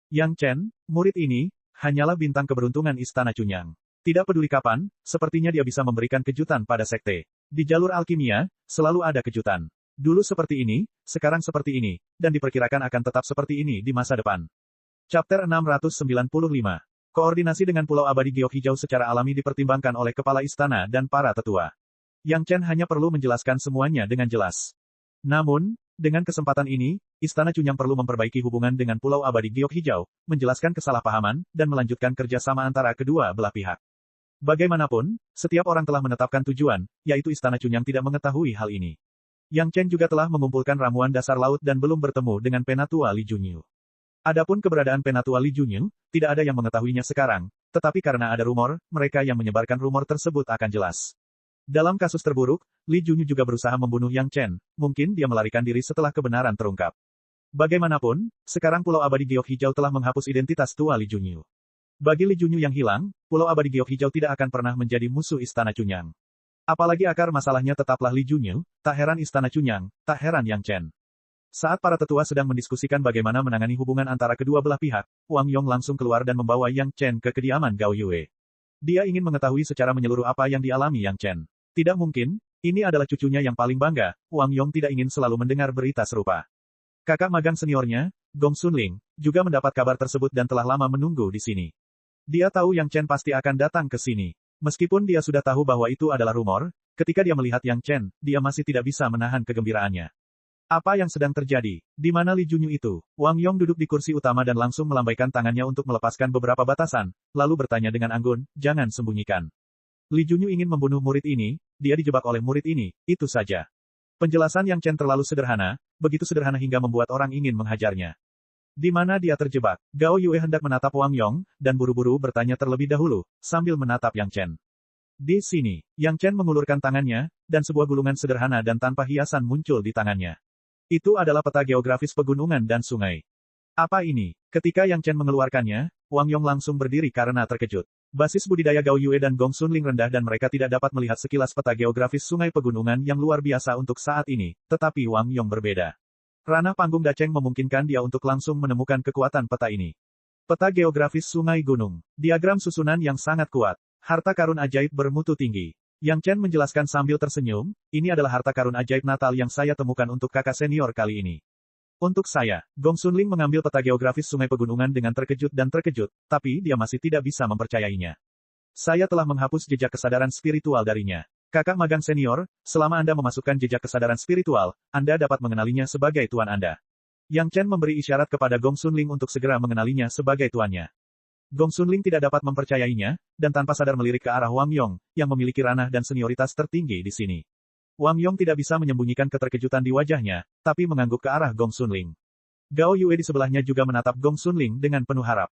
Yang Chen, murid ini, hanyalah bintang keberuntungan Istana Cunyang. Tidak peduli kapan, sepertinya dia bisa memberikan kejutan pada sekte. Di jalur alkimia, selalu ada kejutan. Dulu seperti ini, sekarang seperti ini, dan diperkirakan akan tetap seperti ini di masa depan. Chapter 695. Koordinasi dengan Pulau Abadi Giok Hijau secara alami dipertimbangkan oleh kepala istana dan para tetua. Yang Chen hanya perlu menjelaskan semuanya dengan jelas. Namun, dengan kesempatan ini, Istana Cunyang perlu memperbaiki hubungan dengan Pulau Abadi Giok Hijau, menjelaskan kesalahpahaman, dan melanjutkan kerjasama antara kedua belah pihak. Bagaimanapun, setiap orang telah menetapkan tujuan, yaitu Istana Cunyang tidak mengetahui hal ini. Yang Chen juga telah mengumpulkan ramuan dasar laut dan belum bertemu dengan Penatua Li Junyu. Adapun keberadaan Penatua Li Junyu, tidak ada yang mengetahuinya sekarang, tetapi karena ada rumor, mereka yang menyebarkan rumor tersebut akan jelas. Dalam kasus terburuk, Li Junyu juga berusaha membunuh Yang Chen, mungkin dia melarikan diri setelah kebenaran terungkap. Bagaimanapun, sekarang Pulau Abadi Giok Hijau telah menghapus identitas Tua Li Junyu. Bagi Li Junyu yang hilang, Pulau Abadi Giok Hijau tidak akan pernah menjadi musuh Istana Cunyang. Apalagi akar masalahnya tetaplah Li Junyu, tak heran Istana Cunyang, tak heran Yang Chen. Saat para tetua sedang mendiskusikan bagaimana menangani hubungan antara kedua belah pihak, Wang Yong langsung keluar dan membawa Yang Chen ke kediaman Gao Yue. Dia ingin mengetahui secara menyeluruh apa yang dialami Yang Chen. Tidak mungkin, ini adalah cucunya yang paling bangga, Wang Yong tidak ingin selalu mendengar berita serupa. Kakak magang seniornya, Gong Sunling, juga mendapat kabar tersebut dan telah lama menunggu di sini. Dia tahu Yang Chen pasti akan datang ke sini. Meskipun dia sudah tahu bahwa itu adalah rumor, ketika dia melihat Yang Chen, dia masih tidak bisa menahan kegembiraannya. Apa yang sedang terjadi? Di mana Li Junyu itu? Wang Yong duduk di kursi utama dan langsung melambaikan tangannya untuk melepaskan beberapa batasan, lalu bertanya dengan anggun, jangan sembunyikan. Li Junyu ingin membunuh murid ini, dia dijebak oleh murid ini, itu saja. Penjelasan Yang Chen terlalu sederhana, begitu sederhana hingga membuat orang ingin menghajarnya. Di mana dia terjebak? Gao Yue hendak menatap Wang Yong, dan buru-buru bertanya terlebih dahulu, sambil menatap Yang Chen. Di sini, Yang Chen mengulurkan tangannya, dan sebuah gulungan sederhana dan tanpa hiasan muncul di tangannya. Itu adalah peta geografis pegunungan dan sungai. Apa ini? Ketika Yang Chen mengeluarkannya, Wang Yong langsung berdiri karena terkejut. Basis budidaya Gao Yue dan Gong Sunling rendah dan mereka tidak dapat melihat sekilas peta geografis sungai pegunungan yang luar biasa untuk saat ini, tetapi Wang Yong berbeda. Ranah panggung Daceng memungkinkan dia untuk langsung menemukan kekuatan peta ini. Peta geografis sungai gunung. Diagram susunan yang sangat kuat. Harta karun ajaib bermutu tinggi. Yang Chen menjelaskan sambil tersenyum, ini adalah harta karun ajaib Natal yang saya temukan untuk kakak senior kali ini. Untuk saya, Gong Sunling mengambil peta geografis sungai pegunungan dengan terkejut dan terkejut, tapi dia masih tidak bisa mempercayainya. Saya telah menghapus jejak kesadaran spiritual darinya. Kakak magang senior, selama Anda memasukkan jejak kesadaran spiritual, Anda dapat mengenalinya sebagai tuan Anda. Yang Chen memberi isyarat kepada Gong Sunling untuk segera mengenalinya sebagai tuannya. Gong Sunling tidak dapat mempercayainya, dan tanpa sadar melirik ke arah Wang Yong, yang memiliki ranah dan senioritas tertinggi di sini. Wang Yong tidak bisa menyembunyikan keterkejutan di wajahnya, tapi mengangguk ke arah Gong Sunling. Gao Yue di sebelahnya juga menatap Gong Sunling dengan penuh harap.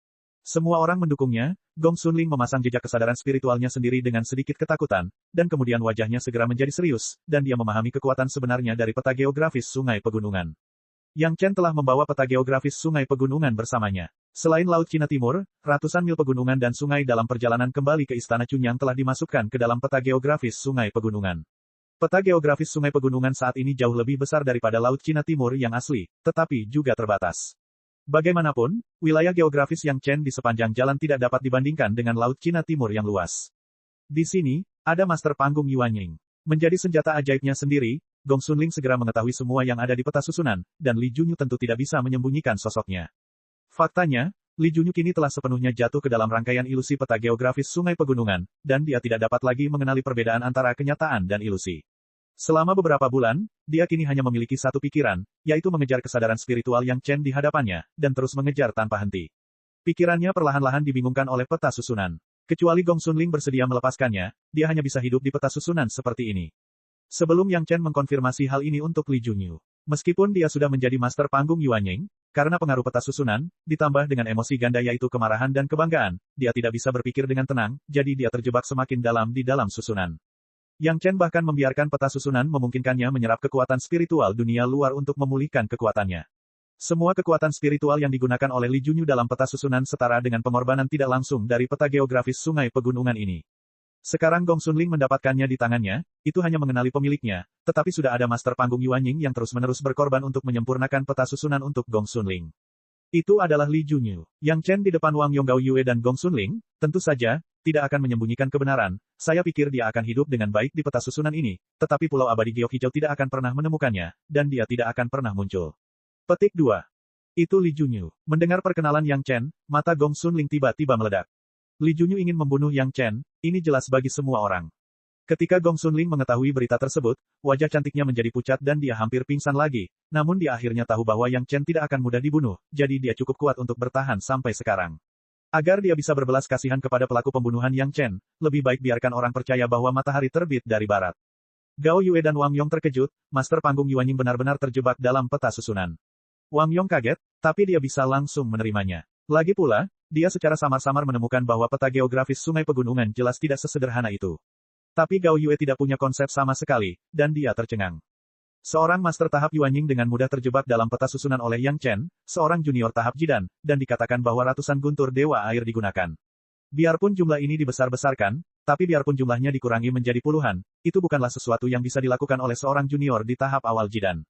Semua orang mendukungnya, Gong Sunling memasang jejak kesadaran spiritualnya sendiri dengan sedikit ketakutan, dan kemudian wajahnya segera menjadi serius, dan dia memahami kekuatan sebenarnya dari peta geografis sungai pegunungan. Yang Chen telah membawa peta geografis sungai pegunungan bersamanya. Selain Laut Cina Timur, ratusan mil pegunungan dan sungai dalam perjalanan kembali ke Istana Cunyang telah dimasukkan ke dalam peta geografis sungai pegunungan. Peta geografis sungai pegunungan saat ini jauh lebih besar daripada Laut Cina Timur yang asli, tetapi juga terbatas. Bagaimanapun, wilayah geografis Yang Chen di sepanjang jalan tidak dapat dibandingkan dengan Laut Cina Timur yang luas. Di sini, ada master panggung Yuanying. Menjadi senjata ajaibnya sendiri, Gong Sunling segera mengetahui semua yang ada di peta susunan, dan Li Junyu tentu tidak bisa menyembunyikan sosoknya. Faktanya, Li Junyu kini telah sepenuhnya jatuh ke dalam rangkaian ilusi peta geografis sungai pegunungan, dan dia tidak dapat lagi mengenali perbedaan antara kenyataan dan ilusi. Selama beberapa bulan, dia kini hanya memiliki satu pikiran, yaitu mengejar kesadaran spiritual Yang Chen di hadapannya, dan terus mengejar tanpa henti. Pikirannya perlahan-lahan dibingungkan oleh peta susunan. Kecuali Gong Xunling bersedia melepaskannya, dia hanya bisa hidup di peta susunan seperti ini. Sebelum Yang Chen mengkonfirmasi hal ini untuk Li Junyu. Meskipun dia sudah menjadi master panggung Yuanying, karena pengaruh peta susunan, ditambah dengan emosi ganda yaitu kemarahan dan kebanggaan, dia tidak bisa berpikir dengan tenang, jadi dia terjebak semakin dalam di dalam susunan. Yang Chen bahkan membiarkan peta susunan memungkinkannya menyerap kekuatan spiritual dunia luar untuk memulihkan kekuatannya. Semua kekuatan spiritual yang digunakan oleh Li Junyu dalam peta susunan setara dengan pengorbanan tidak langsung dari peta geografis sungai pegunungan ini. Sekarang Gong Xunling mendapatkannya di tangannya, itu hanya mengenali pemiliknya, tetapi sudah ada master panggung Yuanying yang terus-menerus berkorban untuk menyempurnakan peta susunan untuk Gong Xunling. Itu adalah Li Junyu. Yang Chen di depan Wang Yonggao Yue dan Gong Xunling, tentu saja, tidak akan menyembunyikan kebenaran. Saya pikir dia akan hidup dengan baik di peta susunan ini, tetapi Pulau Abadi Giok Hijau tidak akan pernah menemukannya, dan dia tidak akan pernah muncul. Petik 2. Itu Li Junyu. Mendengar perkenalan Yang Chen, mata Gong Xunling tiba-tiba meledak. Li Junyu ingin membunuh Yang Chen, ini jelas bagi semua orang. Ketika Gong Xunling mengetahui berita tersebut, wajah cantiknya menjadi pucat dan dia hampir pingsan lagi, namun dia akhirnya tahu bahwa Yang Chen tidak akan mudah dibunuh, jadi dia cukup kuat untuk bertahan sampai sekarang. Agar dia bisa berbelas kasihan kepada pelaku pembunuhan Yang Chen, lebih baik biarkan orang percaya bahwa matahari terbit dari barat. Gao Yue dan Wang Yong terkejut, master panggung Yuanying benar-benar terjebak dalam peta susunan. Wang Yong kaget, tapi dia bisa langsung menerimanya. Lagi pula, dia secara samar-samar menemukan bahwa peta geografis sungai pegunungan jelas tidak sesederhana itu. Tapi Gao Yue tidak punya konsep sama sekali, dan dia tercengang. Seorang master tahap Yuanying dengan mudah terjebak dalam peta susunan oleh Yang Chen, seorang junior tahap Jidan, dan dikatakan bahwa ratusan guntur dewa air digunakan. Biarpun jumlah ini dibesar-besarkan, tapi biarpun jumlahnya dikurangi menjadi puluhan, itu bukanlah sesuatu yang bisa dilakukan oleh seorang junior di tahap awal Jidan.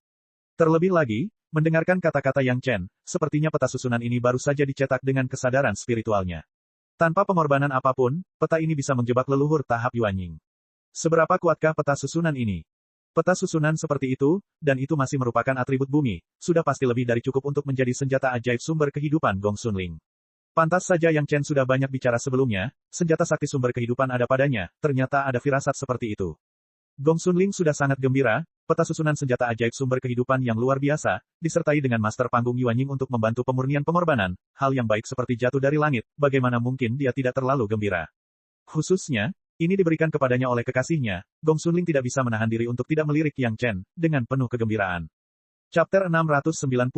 Terlebih lagi, mendengarkan kata-kata Yang Chen, sepertinya peta susunan ini baru saja dicetak dengan kesadaran spiritualnya. Tanpa pengorbanan apapun, peta ini bisa menjebak leluhur tahap Yuanying. Seberapa kuatkah peta susunan ini? Peta susunan seperti itu, dan itu masih merupakan atribut bumi, sudah pasti lebih dari cukup untuk menjadi senjata ajaib sumber kehidupan Gong Xunling. Pantas saja Yang Chen sudah banyak bicara sebelumnya, senjata sakti sumber kehidupan ada padanya, ternyata ada firasat seperti itu. Gong Xunling sudah sangat gembira, peta susunan senjata ajaib sumber kehidupan yang luar biasa, disertai dengan master panggung Yuanying untuk membantu pemurnian pengorbanan, hal yang baik seperti jatuh dari langit, bagaimana mungkin dia tidak terlalu gembira. Khususnya, ini diberikan kepadanya oleh kekasihnya, Gong Xunling tidak bisa menahan diri untuk tidak melirik Yang Chen, dengan penuh kegembiraan. Chapter 696.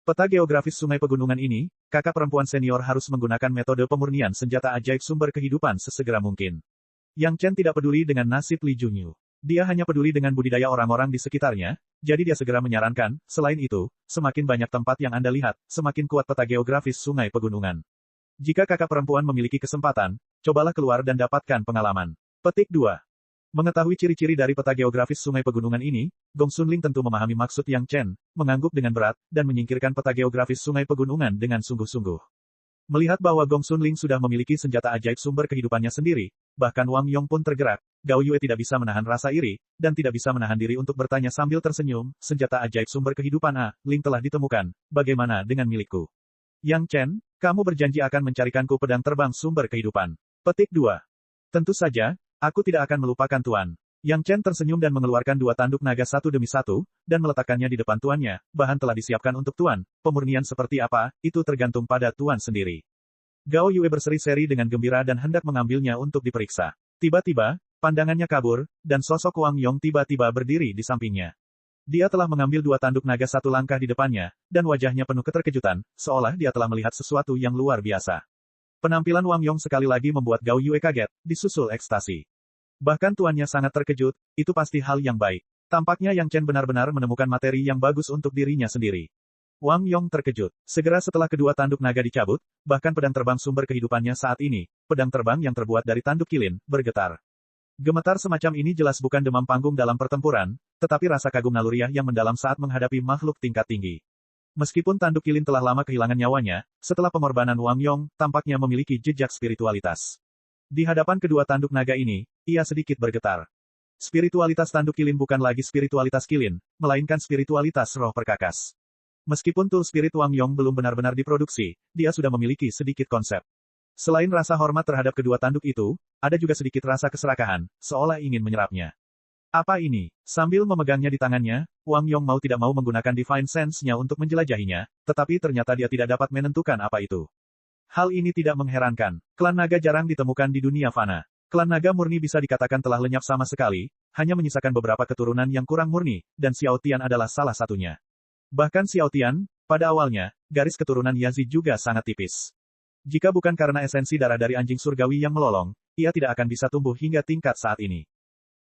Peta geografis sungai pegunungan ini, kakak perempuan senior harus menggunakan metode pemurnian senjata ajaib sumber kehidupan sesegera mungkin. Yang Chen tidak peduli dengan nasib Li Junyu. Dia hanya peduli dengan budidaya orang-orang di sekitarnya, jadi dia segera menyarankan, selain itu, semakin banyak tempat yang Anda lihat, semakin kuat peta geografis sungai pegunungan. Jika kakak perempuan memiliki kesempatan, cobalah keluar dan dapatkan pengalaman. Petik 2. Mengetahui ciri-ciri dari peta geografis sungai pegunungan ini, Gong Xunling tentu memahami maksud Yang Chen, mengangguk dengan berat, dan menyingkirkan peta geografis sungai pegunungan dengan sungguh-sungguh. Melihat bahwa Gong Xunling sudah memiliki senjata ajaib sumber kehidupannya sendiri, bahkan Wang Yong pun tergerak, Gao Yue tidak bisa menahan rasa iri, dan tidak bisa menahan diri untuk bertanya sambil tersenyum, senjata ajaib sumber kehidupan Ling telah ditemukan, bagaimana dengan milikku? Yang Chen, kamu berjanji akan mencarikanku pedang terbang sumber kehidupan. Petik 2. Tentu saja, aku tidak akan melupakan Tuan. Yang Chen tersenyum dan mengeluarkan 2 tanduk naga satu demi satu, dan meletakkannya di depan tuannya, bahan telah disiapkan untuk Tuan, pemurnian seperti apa, itu tergantung pada Tuan sendiri. Gao Yue berseri-seri dengan gembira dan hendak mengambilnya untuk diperiksa. Tiba-tiba, pandangannya kabur, dan sosok Wang Yong tiba-tiba berdiri di sampingnya. Dia telah mengambil 2 tanduk naga satu langkah di depannya, dan wajahnya penuh keterkejutan, seolah dia telah melihat sesuatu yang luar biasa. Penampilan Wang Yong sekali lagi membuat Gao Yue kaget, disusul ekstasi. Bahkan tuannya sangat terkejut, itu pasti hal yang baik. Tampaknya Yang Chen benar-benar menemukan materi yang bagus untuk dirinya sendiri. Wang Yong terkejut. Segera setelah kedua tanduk naga dicabut, bahkan pedang terbang sumber kehidupannya saat ini, pedang terbang yang terbuat dari tanduk kilin, bergetar. Gemetar semacam ini jelas bukan demam panggung dalam pertempuran, tetapi rasa kagum naluriah yang mendalam saat menghadapi makhluk tingkat tinggi. Meskipun tanduk kilin telah lama kehilangan nyawanya, setelah pengorbanan Wang Yong, tampaknya memiliki jejak spiritualitas. Di hadapan kedua tanduk naga ini, ia sedikit bergetar. Spiritualitas tanduk kilin bukan lagi spiritualitas kilin, melainkan spiritualitas roh perkakas. Meskipun tool spirit Wang Yong belum benar-benar diproduksi, dia sudah memiliki sedikit konsep. Selain rasa hormat terhadap kedua tanduk itu, ada juga sedikit rasa keserakahan, seolah ingin menyerapnya. Apa ini? Sambil memegangnya di tangannya, Wang Yong mau tidak mau menggunakan Divine Sense-nya untuk menjelajahinya, tetapi ternyata dia tidak dapat menentukan apa itu. Hal ini tidak mengherankan. Klan naga jarang ditemukan di dunia fana. Klan naga murni bisa dikatakan telah lenyap sama sekali, hanya menyisakan beberapa keturunan yang kurang murni, dan Xiao Tian adalah salah satunya. Bahkan Xiao Tian, pada awalnya, garis keturunan Yazid juga sangat tipis. Jika bukan karena esensi darah dari anjing surgawi yang melolong, ia tidak akan bisa tumbuh hingga tingkat saat ini.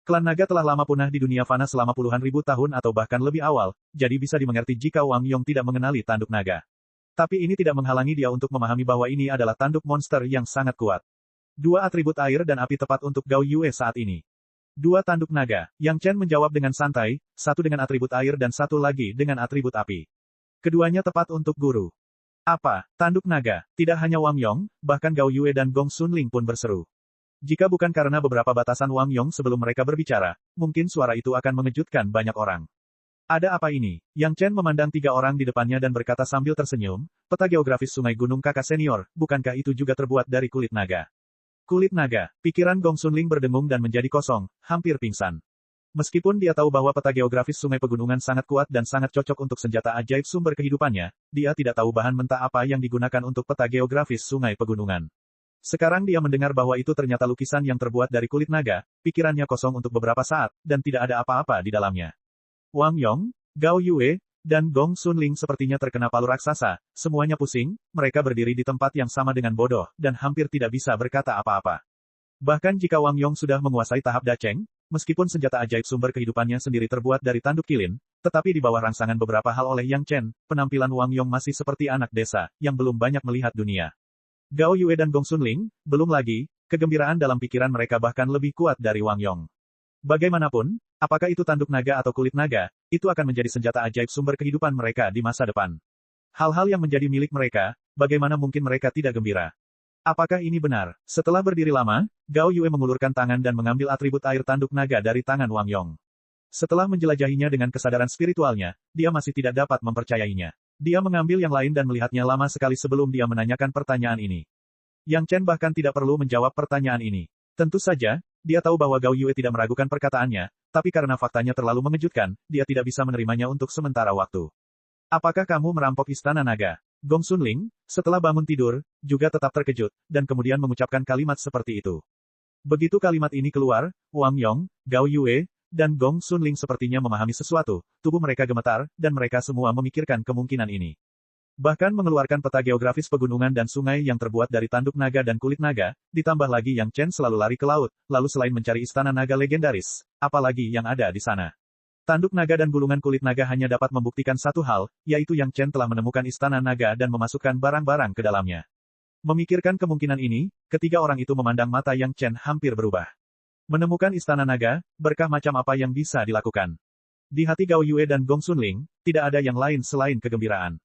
Klan naga telah lama punah di dunia fana selama puluhan ribu tahun atau bahkan lebih awal, jadi bisa dimengerti jika Wang Yong tidak mengenali tanduk naga. Tapi ini tidak menghalangi dia untuk memahami bahwa ini adalah tanduk monster yang sangat kuat. Dua atribut air dan api tepat untuk Gao Yue saat ini. Dua tanduk naga. Yang Chen menjawab dengan santai, satu dengan atribut air dan satu lagi dengan atribut api. Keduanya tepat untuk guru. Apa? Tanduk naga. Tidak hanya Wang Yong, bahkan Gao Yue dan Gong Sunling pun berseru. Jika bukan karena beberapa batasan Wang Yong sebelum mereka berbicara, mungkin suara itu akan mengejutkan banyak orang. Ada apa ini? Yang Chen memandang tiga orang di depannya dan berkata sambil tersenyum, peta geografis Sungai Gunung Kakak Senior, bukankah itu juga terbuat dari kulit naga? Kulit naga. Pikiran Gong Sunling berdengung dan menjadi kosong, hampir pingsan. Meskipun dia tahu bahwa peta geografis sungai pegunungan sangat kuat dan sangat cocok untuk senjata ajaib sumber kehidupannya, dia tidak tahu bahan mentah apa yang digunakan untuk peta geografis sungai pegunungan. Sekarang dia mendengar bahwa itu ternyata lukisan yang terbuat dari kulit naga, pikirannya kosong untuk beberapa saat, dan tidak ada apa-apa di dalamnya. Wang Yong, Gao Yue, dan Gong Sunling sepertinya terkena palu raksasa, semuanya pusing, mereka berdiri di tempat yang sama dengan bodoh, dan hampir tidak bisa berkata apa-apa. Bahkan jika Wang Yong sudah menguasai tahap Dacheng, meskipun senjata ajaib sumber kehidupannya sendiri terbuat dari tanduk kilin, tetapi di bawah rangsangan beberapa hal oleh Yang Chen, penampilan Wang Yong masih seperti anak desa, yang belum banyak melihat dunia. Gao Yue dan Gong Sunling, belum lagi, kegembiraan dalam pikiran mereka bahkan lebih kuat dari Wang Yong. Bagaimanapun, apakah itu tanduk naga atau kulit naga, itu akan menjadi senjata ajaib sumber kehidupan mereka di masa depan. Hal-hal yang menjadi milik mereka, bagaimana mungkin mereka tidak gembira? Apakah ini benar? Setelah berdiri lama, Gao Yue mengulurkan tangan dan mengambil atribut air tanduk naga dari tangan Wang Yong. Setelah menjelajahinya dengan kesadaran spiritualnya, dia masih tidak dapat mempercayainya. Dia mengambil yang lain dan melihatnya lama sekali sebelum dia menanyakan pertanyaan ini. Yang Chen bahkan tidak perlu menjawab pertanyaan ini. Tentu saja, dia tahu bahwa Gao Yue tidak meragukan perkataannya, tapi karena faktanya terlalu mengejutkan, dia tidak bisa menerimanya untuk sementara waktu. Apakah kamu merampok istana naga? Gong Sunling, setelah bangun tidur, juga tetap terkejut, dan kemudian mengucapkan kalimat seperti itu. Begitu kalimat ini keluar, Wang Yong, Gao Yue, dan Gong Sunling sepertinya memahami sesuatu, tubuh mereka gemetar, dan mereka semua memikirkan kemungkinan ini. Bahkan mengeluarkan peta geografis pegunungan dan sungai yang terbuat dari tanduk naga dan kulit naga, ditambah lagi Yang Chen selalu lari ke laut, lalu selain mencari istana naga legendaris, apalagi yang ada di sana. Tanduk naga dan gulungan kulit naga hanya dapat membuktikan satu hal, yaitu Yang Chen telah menemukan istana naga dan memasukkan barang-barang ke dalamnya. Memikirkan kemungkinan ini, ketiga orang itu memandang mata Yang Chen hampir berubah. Menemukan istana naga, berkah macam apa yang bisa dilakukan? Di hati Gao Yue dan Gong Sunling, tidak ada yang lain selain kegembiraan.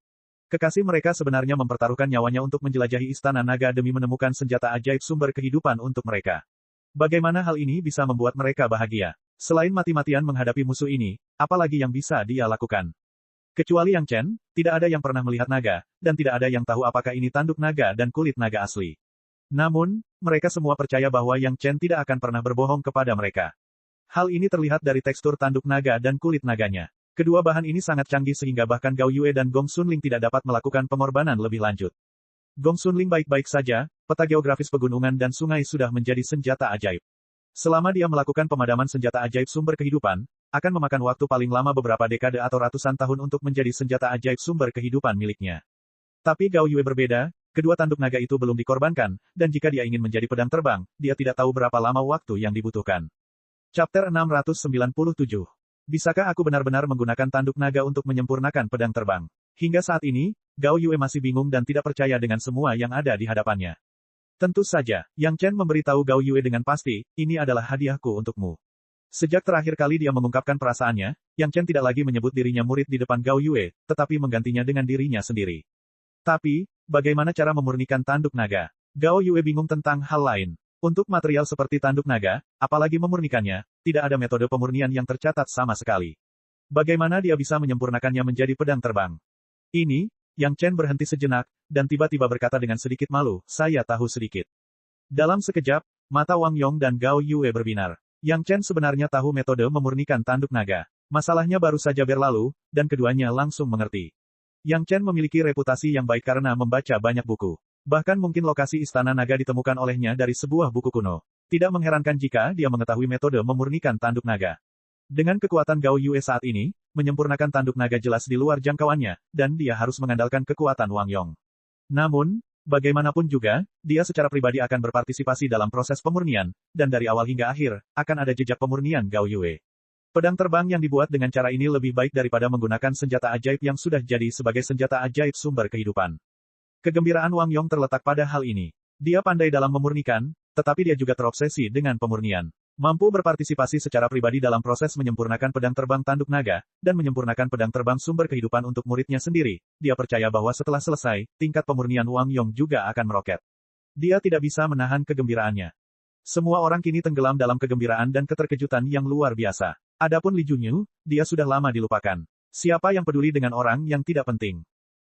Kekasih mereka sebenarnya mempertaruhkan nyawanya untuk menjelajahi istana naga demi menemukan senjata ajaib sumber kehidupan untuk mereka. Bagaimana hal ini bisa membuat mereka bahagia? Selain mati-matian menghadapi musuh ini, apalagi yang bisa dia lakukan? Kecuali Yang Chen, tidak ada yang pernah melihat naga, dan tidak ada yang tahu apakah ini tanduk naga dan kulit naga asli. Namun, mereka semua percaya bahwa Yang Chen tidak akan pernah berbohong kepada mereka. Hal ini terlihat dari tekstur tanduk naga dan kulit naganya. Kedua bahan ini sangat canggih sehingga bahkan Gao Yue dan Gong Sunling tidak dapat melakukan pengorbanan lebih lanjut. Gong Sunling baik-baik saja, peta geografis pegunungan dan sungai sudah menjadi senjata ajaib. Selama dia melakukan pemadaman senjata ajaib sumber kehidupan, akan memakan waktu paling lama beberapa dekade atau ratusan tahun untuk menjadi senjata ajaib sumber kehidupan miliknya. Tapi Gao Yue berbeda, kedua tanduk naga itu belum dikorbankan, dan jika dia ingin menjadi pedang terbang, dia tidak tahu berapa lama waktu yang dibutuhkan. Chapter 697. Bisakah aku benar-benar menggunakan tanduk naga untuk menyempurnakan pedang terbang? Hingga saat ini, Gao Yue masih bingung dan tidak percaya dengan semua yang ada di hadapannya. Tentu saja, Yang Chen memberitahu Gao Yue dengan pasti, ini adalah hadiahku untukmu. Sejak terakhir kali dia mengungkapkan perasaannya, Yang Chen tidak lagi menyebut dirinya murid di depan Gao Yue, tetapi menggantinya dengan dirinya sendiri. Tapi, bagaimana cara memurnikan tanduk naga? Gao Yue bingung tentang hal lain. Untuk material seperti tanduk naga, apalagi memurnikannya, tidak ada metode pemurnian yang tercatat sama sekali. Bagaimana dia bisa menyempurnakannya menjadi pedang terbang? Ini, Yang Chen berhenti sejenak, dan tiba-tiba berkata dengan sedikit malu, saya tahu sedikit. Dalam sekejap, mata Wang Yong dan Gao Yue berbinar. Yang Chen sebenarnya tahu metode memurnikan tanduk naga. Masalahnya baru saja berlalu, dan keduanya langsung mengerti. Yang Chen memiliki reputasi yang baik karena membaca banyak buku. Bahkan mungkin lokasi istana naga ditemukan olehnya dari sebuah buku kuno. Tidak mengherankan jika dia mengetahui metode memurnikan tanduk naga. Dengan kekuatan Gao Yue saat ini, menyempurnakan tanduk naga jelas di luar jangkauannya, dan dia harus mengandalkan kekuatan Wang Yong. Namun, bagaimanapun juga, dia secara pribadi akan berpartisipasi dalam proses pemurnian, dan dari awal hingga akhir, akan ada jejak pemurnian Gao Yue. Pedang terbang yang dibuat dengan cara ini lebih baik daripada menggunakan senjata ajaib yang sudah jadi sebagai senjata ajaib sumber kehidupan. Kegembiraan Wang Yong terletak pada hal ini. Dia pandai dalam memurnikan, tetapi dia juga terobsesi dengan pemurnian. Mampu berpartisipasi secara pribadi dalam proses menyempurnakan pedang terbang tanduk naga, dan menyempurnakan pedang terbang sumber kehidupan untuk muridnya sendiri. Dia percaya bahwa setelah selesai, tingkat pemurnian Wang Yong juga akan meroket. Dia tidak bisa menahan kegembiraannya. Semua orang kini tenggelam dalam kegembiraan dan keterkejutan yang luar biasa. Adapun Li Junyu, dia sudah lama dilupakan. Siapa yang peduli dengan orang yang tidak penting?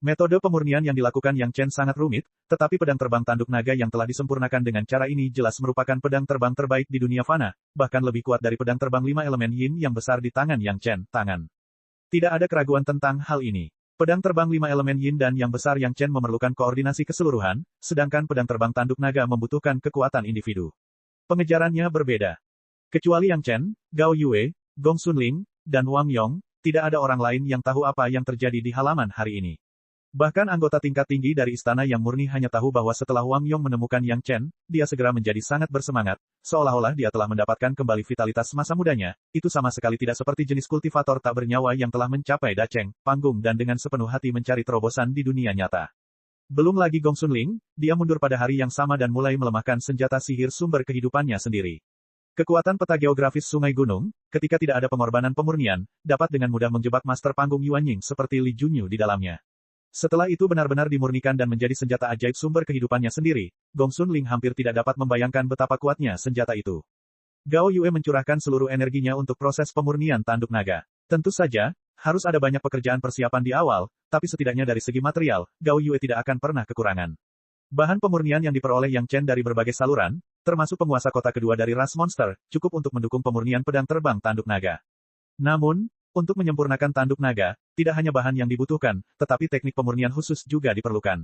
Metode pemurnian yang dilakukan Yang Chen sangat rumit, tetapi pedang terbang tanduk naga yang telah disempurnakan dengan cara ini jelas merupakan pedang terbang terbaik di dunia fana, bahkan lebih kuat dari pedang terbang 5 elemen yin yang besar di tangan Yang Chen. Tidak ada keraguan tentang hal ini. Pedang terbang 5 elemen yin dan yang besar Yang Chen memerlukan koordinasi keseluruhan, sedangkan pedang terbang tanduk naga membutuhkan kekuatan individu. Pengejarannya berbeda. Kecuali Yang Chen, Gao Yue, Gong Sunling, dan Wang Yong, tidak ada orang lain yang tahu apa yang terjadi di halaman hari ini. Bahkan anggota tingkat tinggi dari istana yang murni hanya tahu bahwa setelah Wang Yong menemukan Yang Chen, dia segera menjadi sangat bersemangat, seolah-olah dia telah mendapatkan kembali vitalitas masa mudanya. Itu sama sekali tidak seperti jenis kultivator tak bernyawa yang telah mencapai daceng, panggung dan dengan sepenuh hati mencari terobosan di dunia nyata. Belum lagi Gong Sunling, dia mundur pada hari yang sama dan mulai melemahkan senjata sihir sumber kehidupannya sendiri. Kekuatan peta geografis sungai gunung, ketika tidak ada pengorbanan pemurnian, dapat dengan mudah menjebak master panggung Yuanying seperti Li Junyu di dalamnya. Setelah itu benar-benar dimurnikan dan menjadi senjata ajaib sumber kehidupannya sendiri, Gong Sunling hampir tidak dapat membayangkan betapa kuatnya senjata itu. Gao Yue mencurahkan seluruh energinya untuk proses pemurnian tanduk naga. Tentu saja, harus ada banyak pekerjaan persiapan di awal, tapi setidaknya dari segi material, Gao Yue tidak akan pernah kekurangan. Bahan pemurnian yang diperoleh Yang Chen dari berbagai saluran, termasuk penguasa kota kedua dari ras monster, cukup untuk mendukung pemurnian pedang terbang tanduk naga. Namun, untuk menyempurnakan tanduk naga, tidak hanya bahan yang dibutuhkan, tetapi teknik pemurnian khusus juga diperlukan.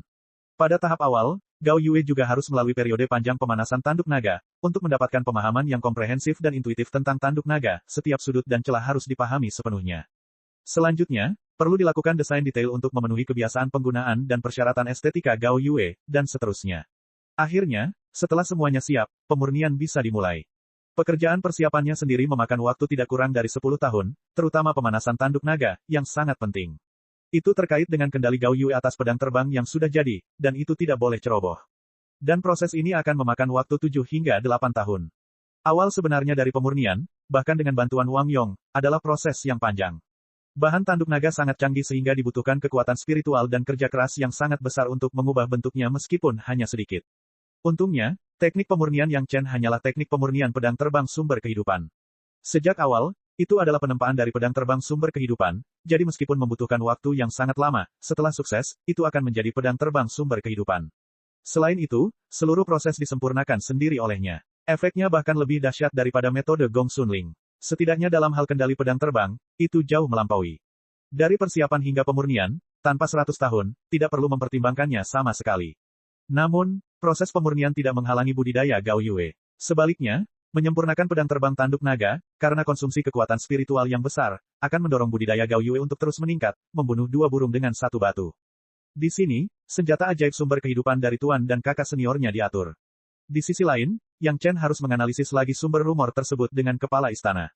Pada tahap awal, Gao Yue juga harus melalui periode panjang pemanasan tanduk naga, untuk mendapatkan pemahaman yang komprehensif dan intuitif tentang tanduk naga, setiap sudut dan celah harus dipahami sepenuhnya. Selanjutnya, perlu dilakukan desain detail untuk memenuhi kebiasaan penggunaan dan persyaratan estetika Gao Yue, dan seterusnya. Akhirnya, setelah semuanya siap, pemurnian bisa dimulai. Pekerjaan persiapannya sendiri memakan waktu tidak kurang dari 10 tahun, terutama pemanasan tanduk naga, yang sangat penting. Itu terkait dengan kendali Gao Yue atas pedang terbang yang sudah jadi, dan itu tidak boleh ceroboh. Dan proses ini akan memakan waktu 7 hingga 8 tahun. Awal sebenarnya dari pemurnian, bahkan dengan bantuan Wang Yong, adalah proses yang panjang. Bahan tanduk naga sangat canggih sehingga dibutuhkan kekuatan spiritual dan kerja keras yang sangat besar untuk mengubah bentuknya meskipun hanya sedikit. Untungnya, teknik pemurnian Yang Chen hanyalah teknik pemurnian pedang terbang sumber kehidupan. Sejak awal, itu adalah penempaan dari pedang terbang sumber kehidupan, jadi meskipun membutuhkan waktu yang sangat lama, setelah sukses, itu akan menjadi pedang terbang sumber kehidupan. Selain itu, seluruh proses disempurnakan sendiri olehnya. Efeknya bahkan lebih dahsyat daripada metode Gong Sunling. Setidaknya dalam hal kendali pedang terbang, itu jauh melampaui. Dari persiapan hingga pemurnian, tanpa 100 tahun, tidak perlu mempertimbangkannya sama sekali. Namun, proses pemurnian tidak menghalangi budidaya Gao Yue. Sebaliknya, menyempurnakan pedang terbang tanduk naga, karena konsumsi kekuatan spiritual yang besar, akan mendorong budidaya Gao Yue untuk terus meningkat, membunuh 2 burung dengan 1 batu. Di sini, senjata ajaib sumber kehidupan dari tuan dan kakak seniornya diatur. Di sisi lain, Yang Chen harus menganalisis lagi sumber rumor tersebut dengan kepala istana.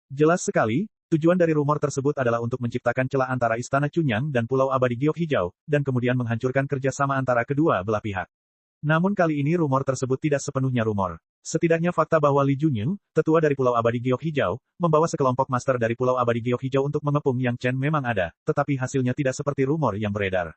Jelas sekali, tujuan dari rumor tersebut adalah untuk menciptakan celah antara Istana Chunyang dan Pulau Abadi Giok Hijau, dan kemudian menghancurkan kerjasama antara kedua belah pihak. Namun kali ini rumor tersebut tidak sepenuhnya rumor. Setidaknya fakta bahwa Li Junyu, tetua dari Pulau Abadi Giok Hijau, membawa sekelompok master dari Pulau Abadi Giok Hijau untuk mengepung Yang Chen memang ada, tetapi hasilnya tidak seperti rumor yang beredar.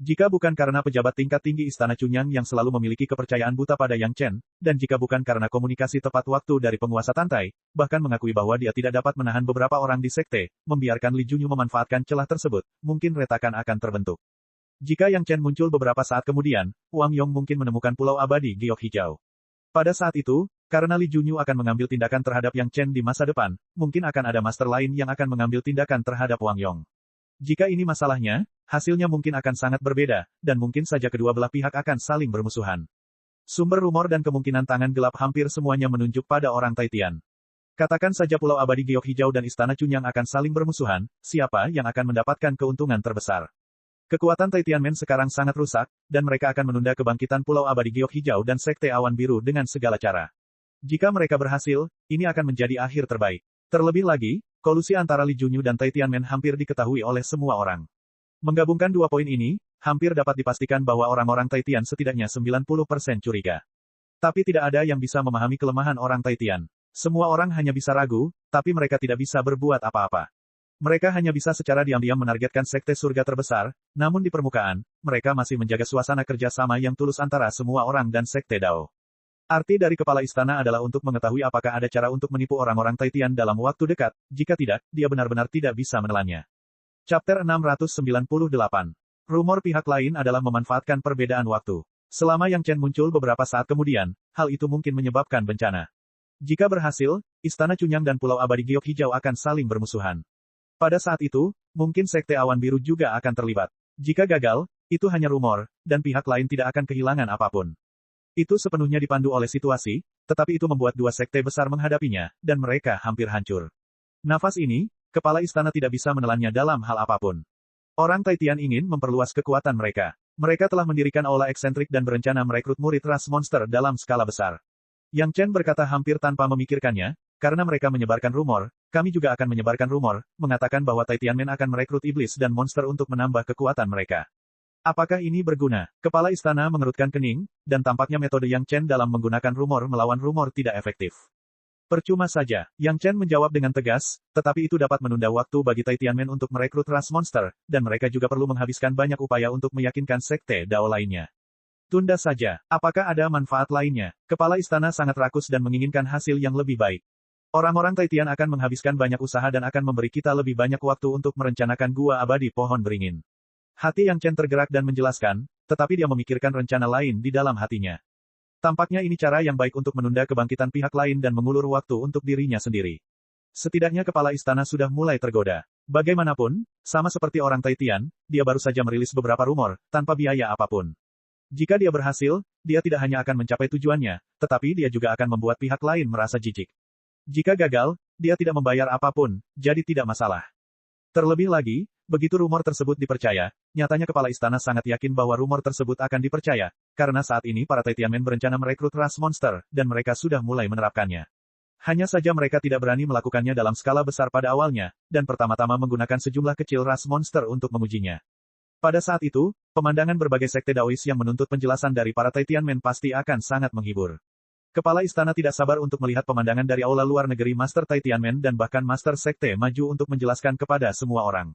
Jika bukan karena pejabat tingkat tinggi Istana Chunyang yang selalu memiliki kepercayaan buta pada Yang Chen, dan jika bukan karena komunikasi tepat waktu dari penguasa Tantai, bahkan mengakui bahwa dia tidak dapat menahan beberapa orang di sekte, membiarkan Li Junyu memanfaatkan celah tersebut, mungkin retakan akan terbentuk. Jika Yang Chen muncul beberapa saat kemudian, Wang Yong mungkin menemukan Pulau Abadi Giok Hijau. Pada saat itu, Karena Li Junyu akan mengambil tindakan terhadap Yang Chen di masa depan, mungkin akan ada master lain yang akan mengambil tindakan terhadap Wang Yong. Jika ini masalahnya, hasilnya mungkin akan sangat berbeda, dan mungkin saja kedua belah pihak akan saling bermusuhan. Sumber rumor dan kemungkinan tangan gelap hampir semuanya menunjuk pada orang Taitian. Katakan saja Pulau Abadi Giok Hijau dan Istana Cunyang akan saling bermusuhan, siapa yang akan mendapatkan keuntungan terbesar? Kekuatan Taitianmen sekarang sangat rusak, dan mereka akan menunda kebangkitan Pulau Abadi Giok Hijau dan Sekte Awan Biru dengan segala cara. Jika mereka berhasil, ini akan menjadi akhir terbaik. Terlebih lagi, kolusi antara Li Junyu dan Taitianmen hampir diketahui oleh semua orang. Menggabungkan dua poin ini, hampir dapat dipastikan bahwa orang-orang Taitian setidaknya 90% curiga. Tapi tidak ada yang bisa memahami kelemahan orang Taitian. Semua orang hanya bisa ragu, tapi mereka tidak bisa berbuat apa-apa. Mereka hanya bisa secara diam-diam menargetkan sekte surga terbesar, namun di permukaan, mereka masih menjaga suasana kerjasama yang tulus antara semua orang dan sekte Dao. Arti dari kepala istana adalah untuk mengetahui apakah ada cara untuk menipu orang-orang Taitian dalam waktu dekat, jika tidak, dia benar-benar tidak bisa menelannya. Chapter 698. Rumor pihak lain adalah memanfaatkan perbedaan waktu. Selama Yang Chen muncul beberapa saat kemudian, hal itu mungkin menyebabkan bencana. Jika berhasil, Istana Cunyang dan Pulau Abadi Giok Hijau akan saling bermusuhan. Pada saat itu, mungkin Sekte Awan Biru juga akan terlibat. Jika gagal, itu hanya rumor, dan pihak lain tidak akan kehilangan apapun. Itu sepenuhnya dipandu oleh situasi, tetapi itu membuat dua sekte besar menghadapinya, dan mereka hampir hancur. Nafas ini, kepala istana tidak bisa menelannya dalam hal apapun. Orang Taitian ingin memperluas kekuatan mereka. Mereka telah mendirikan aula eksentrik dan berencana merekrut murid ras monster dalam skala besar. Yang Chen berkata hampir tanpa memikirkannya, karena mereka menyebarkan rumor, kami juga akan menyebarkan rumor, mengatakan bahwa Taitianmen akan merekrut iblis dan monster untuk menambah kekuatan mereka. Apakah ini berguna? Kepala istana mengerutkan kening, dan tampaknya metode Yang Chen dalam menggunakan rumor melawan rumor tidak efektif. Percuma saja, Yang Chen menjawab dengan tegas, tetapi itu dapat menunda waktu bagi Taitianmen untuk merekrut ras monster, dan mereka juga perlu menghabiskan banyak upaya untuk meyakinkan sekte Dao lainnya. Tunda saja, apakah ada manfaat lainnya? Kepala istana sangat rakus dan menginginkan hasil yang lebih baik. Orang-orang Taitian akan menghabiskan banyak usaha dan akan memberi kita lebih banyak waktu untuk merencanakan gua abadi pohon beringin. Hati Yang Chen tergerak dan menjelaskan, tetapi dia memikirkan rencana lain di dalam hatinya. Tampaknya ini cara yang baik untuk menunda kebangkitan pihak lain dan mengulur waktu untuk dirinya sendiri. Setidaknya kepala istana sudah mulai tergoda. Bagaimanapun, sama seperti orang Taitian, dia baru saja merilis beberapa rumor, tanpa biaya apapun. Jika dia berhasil, dia tidak hanya akan mencapai tujuannya, tetapi dia juga akan membuat pihak lain merasa jijik. Jika gagal, dia tidak membayar apapun, jadi tidak masalah. Terlebih lagi, begitu rumor tersebut dipercaya, nyatanya kepala istana sangat yakin bahwa rumor tersebut akan dipercaya, karena saat ini para Taitianmen berencana merekrut ras monster, dan mereka sudah mulai menerapkannya. Hanya saja mereka tidak berani melakukannya dalam skala besar pada awalnya, dan pertama-tama menggunakan sejumlah kecil ras monster untuk mengujinya. Pada saat itu, pemandangan berbagai sekte Daois yang menuntut penjelasan dari para Taitianmen pasti akan sangat menghibur. Kepala istana tidak sabar untuk melihat pemandangan dari aula luar negeri Master Taitianmen dan bahkan Master Sekte maju untuk menjelaskan kepada semua orang.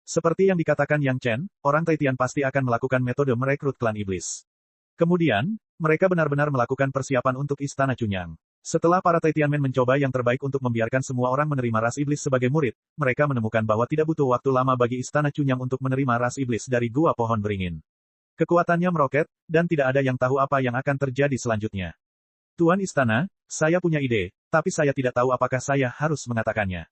Seperti yang dikatakan Yang Chen, orang Taitian pasti akan melakukan metode merekrut klan iblis. Kemudian, mereka benar-benar melakukan persiapan untuk Istana Cunyang. Setelah para Taitianmen mencoba yang terbaik untuk membiarkan semua orang menerima ras iblis sebagai murid, mereka menemukan bahwa tidak butuh waktu lama bagi Istana Cunyang untuk menerima ras iblis dari gua pohon beringin. Kekuatannya meroket, dan tidak ada yang tahu apa yang akan terjadi selanjutnya. Tuan Istana, saya punya ide, tapi saya tidak tahu apakah saya harus mengatakannya.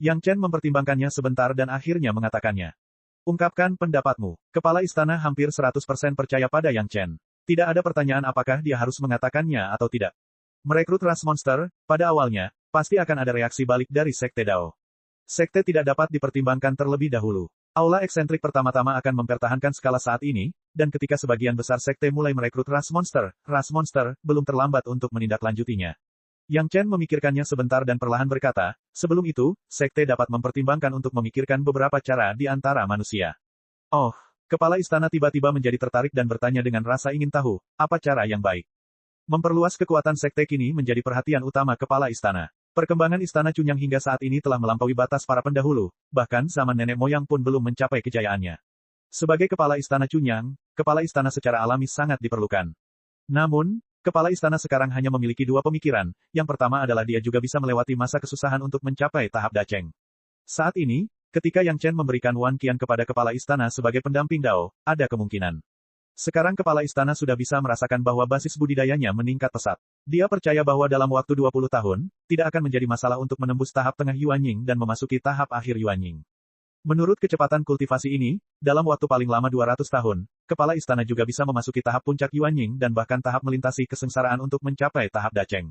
Yang Chen mempertimbangkannya sebentar dan akhirnya mengatakannya. Ungkapkan pendapatmu. Kepala istana hampir 100% percaya pada Yang Chen. Tidak ada pertanyaan apakah dia harus mengatakannya atau tidak. Merekrut ras monster, pada awalnya, pasti akan ada reaksi balik dari Sekte Dao. Sekte tidak dapat dipertimbangkan terlebih dahulu. Aula eksentrik pertama-tama akan mempertahankan skala saat ini, dan ketika sebagian besar sekte mulai merekrut ras monster, belum terlambat untuk menindaklanjutinya. Yang Chen memikirkannya sebentar dan perlahan berkata, sebelum itu, sekte dapat mempertimbangkan untuk memikirkan beberapa cara di antara manusia. Oh, kepala istana tiba-tiba menjadi tertarik dan bertanya dengan rasa ingin tahu, apa cara yang baik? Memperluas kekuatan sekte kini menjadi perhatian utama kepala istana. Perkembangan Istana Cunyang hingga saat ini telah melampaui batas para pendahulu, bahkan zaman nenek moyang pun belum mencapai kejayaannya. Sebagai kepala Istana Cunyang, kepala istana secara alami sangat diperlukan. Namun, kepala istana sekarang hanya memiliki dua pemikiran, yang pertama adalah dia juga bisa melewati masa kesusahan untuk mencapai tahap Dacheng. Saat ini, ketika Yang Chen memberikan Wan Qian kepada kepala istana sebagai pendamping Dao, ada kemungkinan. Sekarang kepala istana sudah bisa merasakan bahwa basis budidayanya meningkat pesat. Dia percaya bahwa dalam waktu 20 tahun, tidak akan menjadi masalah untuk menembus tahap tengah Yuanying dan memasuki tahap akhir Yuanying. Menurut kecepatan kultivasi ini, dalam waktu paling lama 200 tahun, kepala istana juga bisa memasuki tahap puncak Yuanying dan bahkan tahap melintasi kesengsaraan untuk mencapai tahap Dacheng.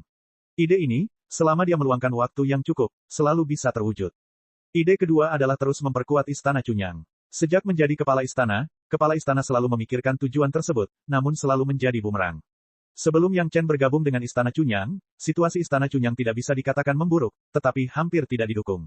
Ide ini, selama dia meluangkan waktu yang cukup, selalu bisa terwujud. Ide kedua adalah terus memperkuat istana Chunyang. Sejak menjadi kepala istana selalu memikirkan tujuan tersebut, namun selalu menjadi bumerang. Sebelum Yang Chen bergabung dengan istana Chunyang, situasi istana Chunyang tidak bisa dikatakan memburuk, tetapi hampir tidak didukung.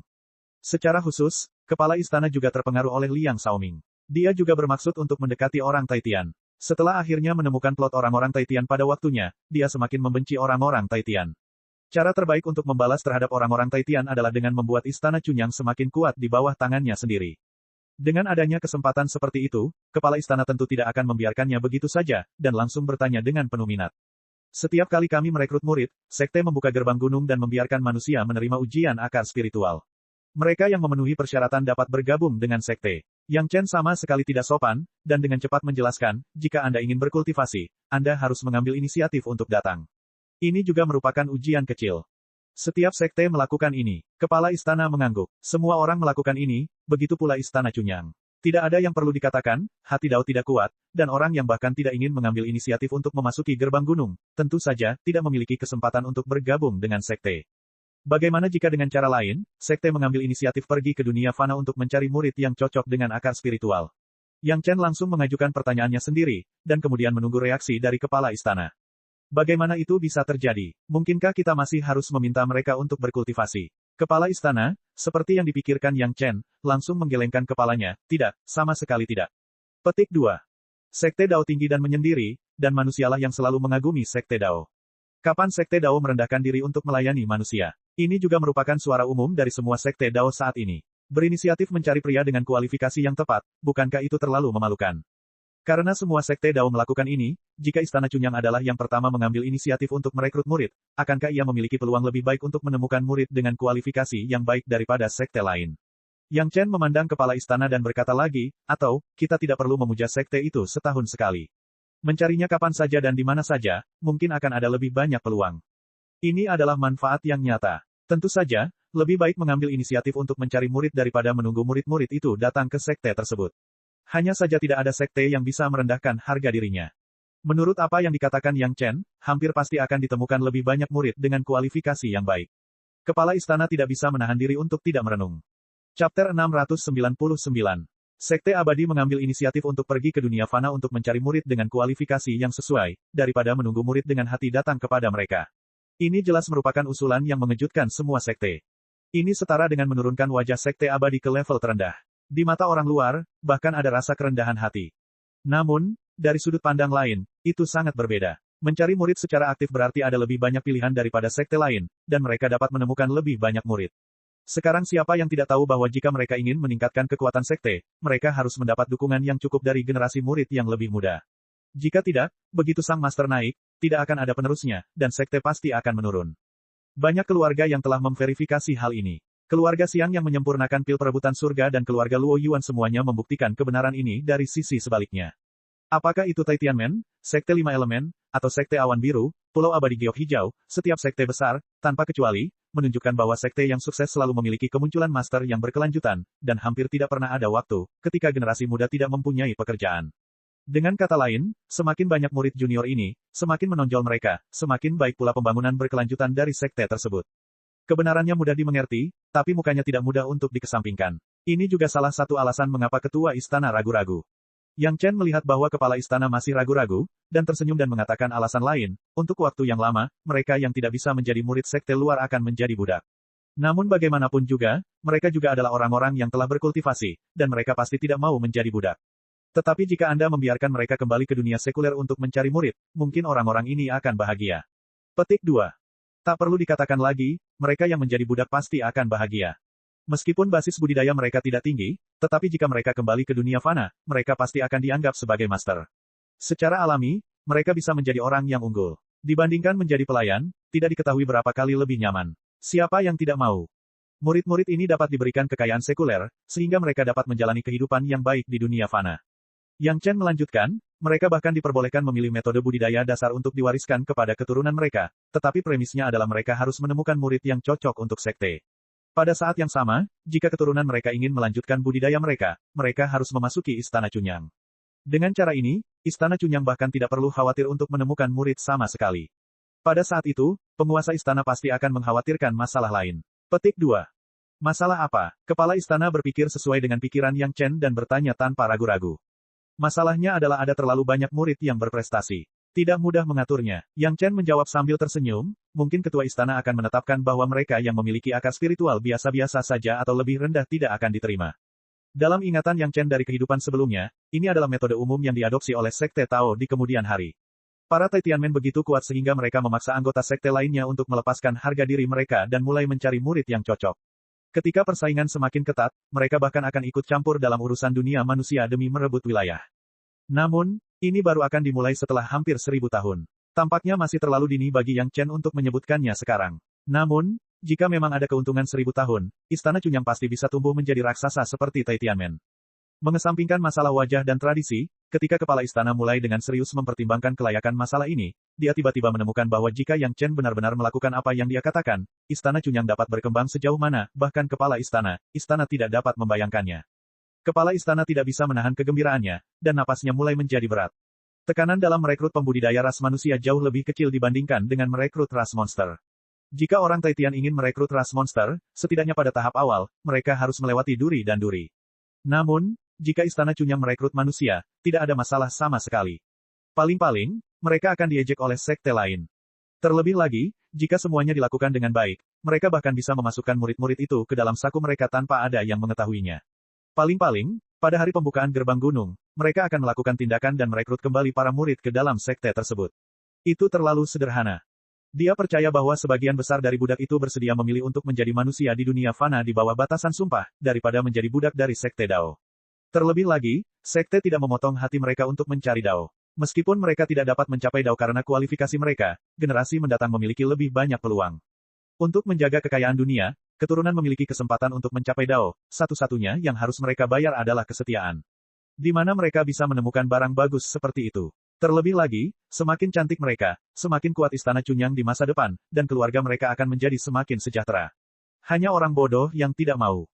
Secara khusus, kepala istana juga terpengaruh oleh Liang Xiaoming. Dia juga bermaksud untuk mendekati orang Taitian. Setelah akhirnya menemukan plot orang-orang Taitian pada waktunya, dia semakin membenci orang-orang Taitian. Cara terbaik untuk membalas terhadap orang-orang Taitian adalah dengan membuat istana Chunyang semakin kuat di bawah tangannya sendiri. Dengan adanya kesempatan seperti itu, kepala istana tentu tidak akan membiarkannya begitu saja, dan langsung bertanya dengan penuh minat. Setiap kali kami merekrut murid, sekte membuka gerbang gunung dan membiarkan manusia menerima ujian akar spiritual. Mereka yang memenuhi persyaratan dapat bergabung dengan sekte. Yang Chen sama sekali tidak sopan, dan dengan cepat menjelaskan, jika Anda ingin berkultivasi, Anda harus mengambil inisiatif untuk datang. Ini juga merupakan ujian kecil. Setiap sekte melakukan ini. Kepala istana mengangguk. Semua orang melakukan ini, begitu pula istana Chunyang. Tidak ada yang perlu dikatakan, hati Dao tidak kuat, dan orang yang bahkan tidak ingin mengambil inisiatif untuk memasuki gerbang gunung, tentu saja, tidak memiliki kesempatan untuk bergabung dengan sekte. Bagaimana jika dengan cara lain, sekte mengambil inisiatif pergi ke dunia fana untuk mencari murid yang cocok dengan akar spiritual? Yang Chen langsung mengajukan pertanyaannya sendiri, dan kemudian menunggu reaksi dari kepala istana. Bagaimana itu bisa terjadi? Mungkinkah kita masih harus meminta mereka untuk berkultivasi? Kepala istana, seperti yang dipikirkan Yang Chen, langsung menggelengkan kepalanya, tidak, sama sekali tidak. Petik 2. Sekte Dao tinggi dan menyendiri, dan manusialah yang selalu mengagumi sekte Dao. Kapan sekte Dao merendahkan diri untuk melayani manusia? Ini juga merupakan suara umum dari semua sekte Dao saat ini. Berinisiatif mencari pria dengan kualifikasi yang tepat, bukankah itu terlalu memalukan? Karena semua sekte Dao melakukan ini, jika istana Chunyang adalah yang pertama mengambil inisiatif untuk merekrut murid, akankah ia memiliki peluang lebih baik untuk menemukan murid dengan kualifikasi yang baik daripada sekte lain? Yang Chen memandang kepala istana dan berkata lagi, atau, kita tidak perlu memuja sekte itu setahun sekali. Mencarinya kapan saja dan di mana saja, mungkin akan ada lebih banyak peluang. Ini adalah manfaat yang nyata. Tentu saja, lebih baik mengambil inisiatif untuk mencari murid daripada menunggu murid-murid itu datang ke sekte tersebut. Hanya saja tidak ada sekte yang bisa merendahkan harga dirinya. Menurut apa yang dikatakan Yang Chen, hampir pasti akan ditemukan lebih banyak murid dengan kualifikasi yang baik. Kepala istana tidak bisa menahan diri untuk tidak merenung. Chapter 699. Sekte abadi mengambil inisiatif untuk pergi ke dunia fana untuk mencari murid dengan kualifikasi yang sesuai, daripada menunggu murid dengan hati datang kepada mereka. Ini jelas merupakan usulan yang mengejutkan semua sekte. Ini setara dengan menurunkan wajah sekte abadi ke level terendah. Di mata orang luar, bahkan ada rasa kerendahan hati. Namun, dari sudut pandang lain, itu sangat berbeda. Mencari murid secara aktif berarti ada lebih banyak pilihan daripada sekte lain, dan mereka dapat menemukan lebih banyak murid. Sekarang siapa yang tidak tahu bahwa jika mereka ingin meningkatkan kekuatan sekte, mereka harus mendapat dukungan yang cukup dari generasi murid yang lebih muda. Jika tidak, begitu sang master naik, tidak akan ada penerusnya, dan sekte pasti akan menurun. Banyak keluarga yang telah memverifikasi hal ini. Keluarga Xiang yang menyempurnakan pil perebutan surga dan keluarga Luo Yuan semuanya membuktikan kebenaran ini dari sisi sebaliknya. Apakah itu Taitianmen, Sekte Lima Elemen, atau Sekte Awan Biru, Pulau Abadi Giok Hijau, setiap sekte besar, tanpa kecuali, menunjukkan bahwa sekte yang sukses selalu memiliki kemunculan master yang berkelanjutan, dan hampir tidak pernah ada waktu, ketika generasi muda tidak mempunyai pekerjaan. Dengan kata lain, semakin banyak murid junior ini, semakin menonjol mereka, semakin baik pula pembangunan berkelanjutan dari sekte tersebut. Kebenarannya mudah dimengerti, tapi mukanya tidak mudah untuk dikesampingkan. Ini juga salah satu alasan mengapa ketua istana ragu-ragu. Yang Chen melihat bahwa kepala istana masih ragu-ragu, dan tersenyum dan mengatakan alasan lain, untuk waktu yang lama, mereka yang tidak bisa menjadi murid sekte luar akan menjadi budak. Namun bagaimanapun juga, mereka juga adalah orang-orang yang telah berkultivasi, dan mereka pasti tidak mau menjadi budak. Tetapi jika Anda membiarkan mereka kembali ke dunia sekuler untuk mencari murid, mungkin orang-orang ini akan bahagia. Petik 2. Tak perlu dikatakan lagi, mereka yang menjadi budak pasti akan bahagia. Meskipun basis budidaya mereka tidak tinggi, tetapi jika mereka kembali ke dunia fana, mereka pasti akan dianggap sebagai master. Secara alami, mereka bisa menjadi orang yang unggul. Dibandingkan menjadi pelayan, tidak diketahui berapa kali lebih nyaman. Siapa yang tidak mau? Murid-murid ini dapat diberikan kekayaan sekuler, sehingga mereka dapat menjalani kehidupan yang baik di dunia fana. Yang Chen melanjutkan, Mereka bahkan diperbolehkan memilih metode budidaya dasar untuk diwariskan kepada keturunan mereka, tetapi premisnya adalah mereka harus menemukan murid yang cocok untuk sekte. Pada saat yang sama, jika keturunan mereka ingin melanjutkan budidaya mereka, mereka harus memasuki Istana Cunyang. Dengan cara ini, Istana Cunyang bahkan tidak perlu khawatir untuk menemukan murid sama sekali. Pada saat itu, penguasa istana pasti akan mengkhawatirkan masalah lain. Petik 2. Masalah apa? Kepala istana berpikir sesuai dengan pikiran Yang Chen dan bertanya tanpa ragu-ragu. Masalahnya adalah ada terlalu banyak murid yang berprestasi. Tidak mudah mengaturnya. Yang Chen menjawab sambil tersenyum, mungkin ketua istana akan menetapkan bahwa mereka yang memiliki akar spiritual biasa-biasa saja atau lebih rendah tidak akan diterima. Dalam ingatan Yang Chen dari kehidupan sebelumnya, ini adalah metode umum yang diadopsi oleh Sekte Tao di kemudian hari. Para Taitianmen begitu kuat sehingga mereka memaksa anggota sekte lainnya untuk melepaskan harga diri mereka dan mulai mencari murid yang cocok. Ketika persaingan semakin ketat, mereka bahkan akan ikut campur dalam urusan dunia manusia demi merebut wilayah. Namun, ini baru akan dimulai setelah hampir 1000 tahun. Tampaknya masih terlalu dini bagi Yang Chen untuk menyebutkannya sekarang. Namun, jika memang ada keuntungan 1000 tahun, Istana Cunyang pasti bisa tumbuh menjadi raksasa seperti Taitianmen. Mengesampingkan masalah wajah dan tradisi, ketika kepala istana mulai dengan serius mempertimbangkan kelayakan masalah ini, dia tiba-tiba menemukan bahwa jika Yang Chen benar-benar melakukan apa yang dia katakan, Istana Cunyang dapat berkembang sejauh mana, bahkan kepala istana tidak dapat membayangkannya. Kepala istana tidak bisa menahan kegembiraannya, dan napasnya mulai menjadi berat. Tekanan dalam merekrut pembudidaya ras manusia jauh lebih kecil dibandingkan dengan merekrut ras monster. Jika orang Taitian ingin merekrut ras monster, setidaknya pada tahap awal, mereka harus melewati duri dan duri. Namun, jika Istana Cunyang merekrut manusia, tidak ada masalah sama sekali. Paling-paling, mereka akan diejek oleh sekte lain. Terlebih lagi, jika semuanya dilakukan dengan baik, mereka bahkan bisa memasukkan murid-murid itu ke dalam saku mereka tanpa ada yang mengetahuinya. Paling-paling, pada hari pembukaan gerbang gunung, mereka akan melakukan tindakan dan merekrut kembali para murid ke dalam sekte tersebut. Itu terlalu sederhana. Dia percaya bahwa sebagian besar dari budak itu bersedia memilih untuk menjadi manusia di dunia fana di bawah batasan sumpah, daripada menjadi budak dari sekte Dao. Terlebih lagi, sekte tidak memotong hati mereka untuk mencari Dao. Meskipun mereka tidak dapat mencapai Dao karena kualifikasi mereka, generasi mendatang memiliki lebih banyak peluang. Untuk menjaga kekayaan dunia, keturunan memiliki kesempatan untuk mencapai Dao, satu-satunya yang harus mereka bayar adalah kesetiaan. Di mana mereka bisa menemukan barang bagus seperti itu. Terlebih lagi, semakin cantik mereka, semakin kuat Istana Cunyang di masa depan, dan keluarga mereka akan menjadi semakin sejahtera. Hanya orang bodoh yang tidak mau.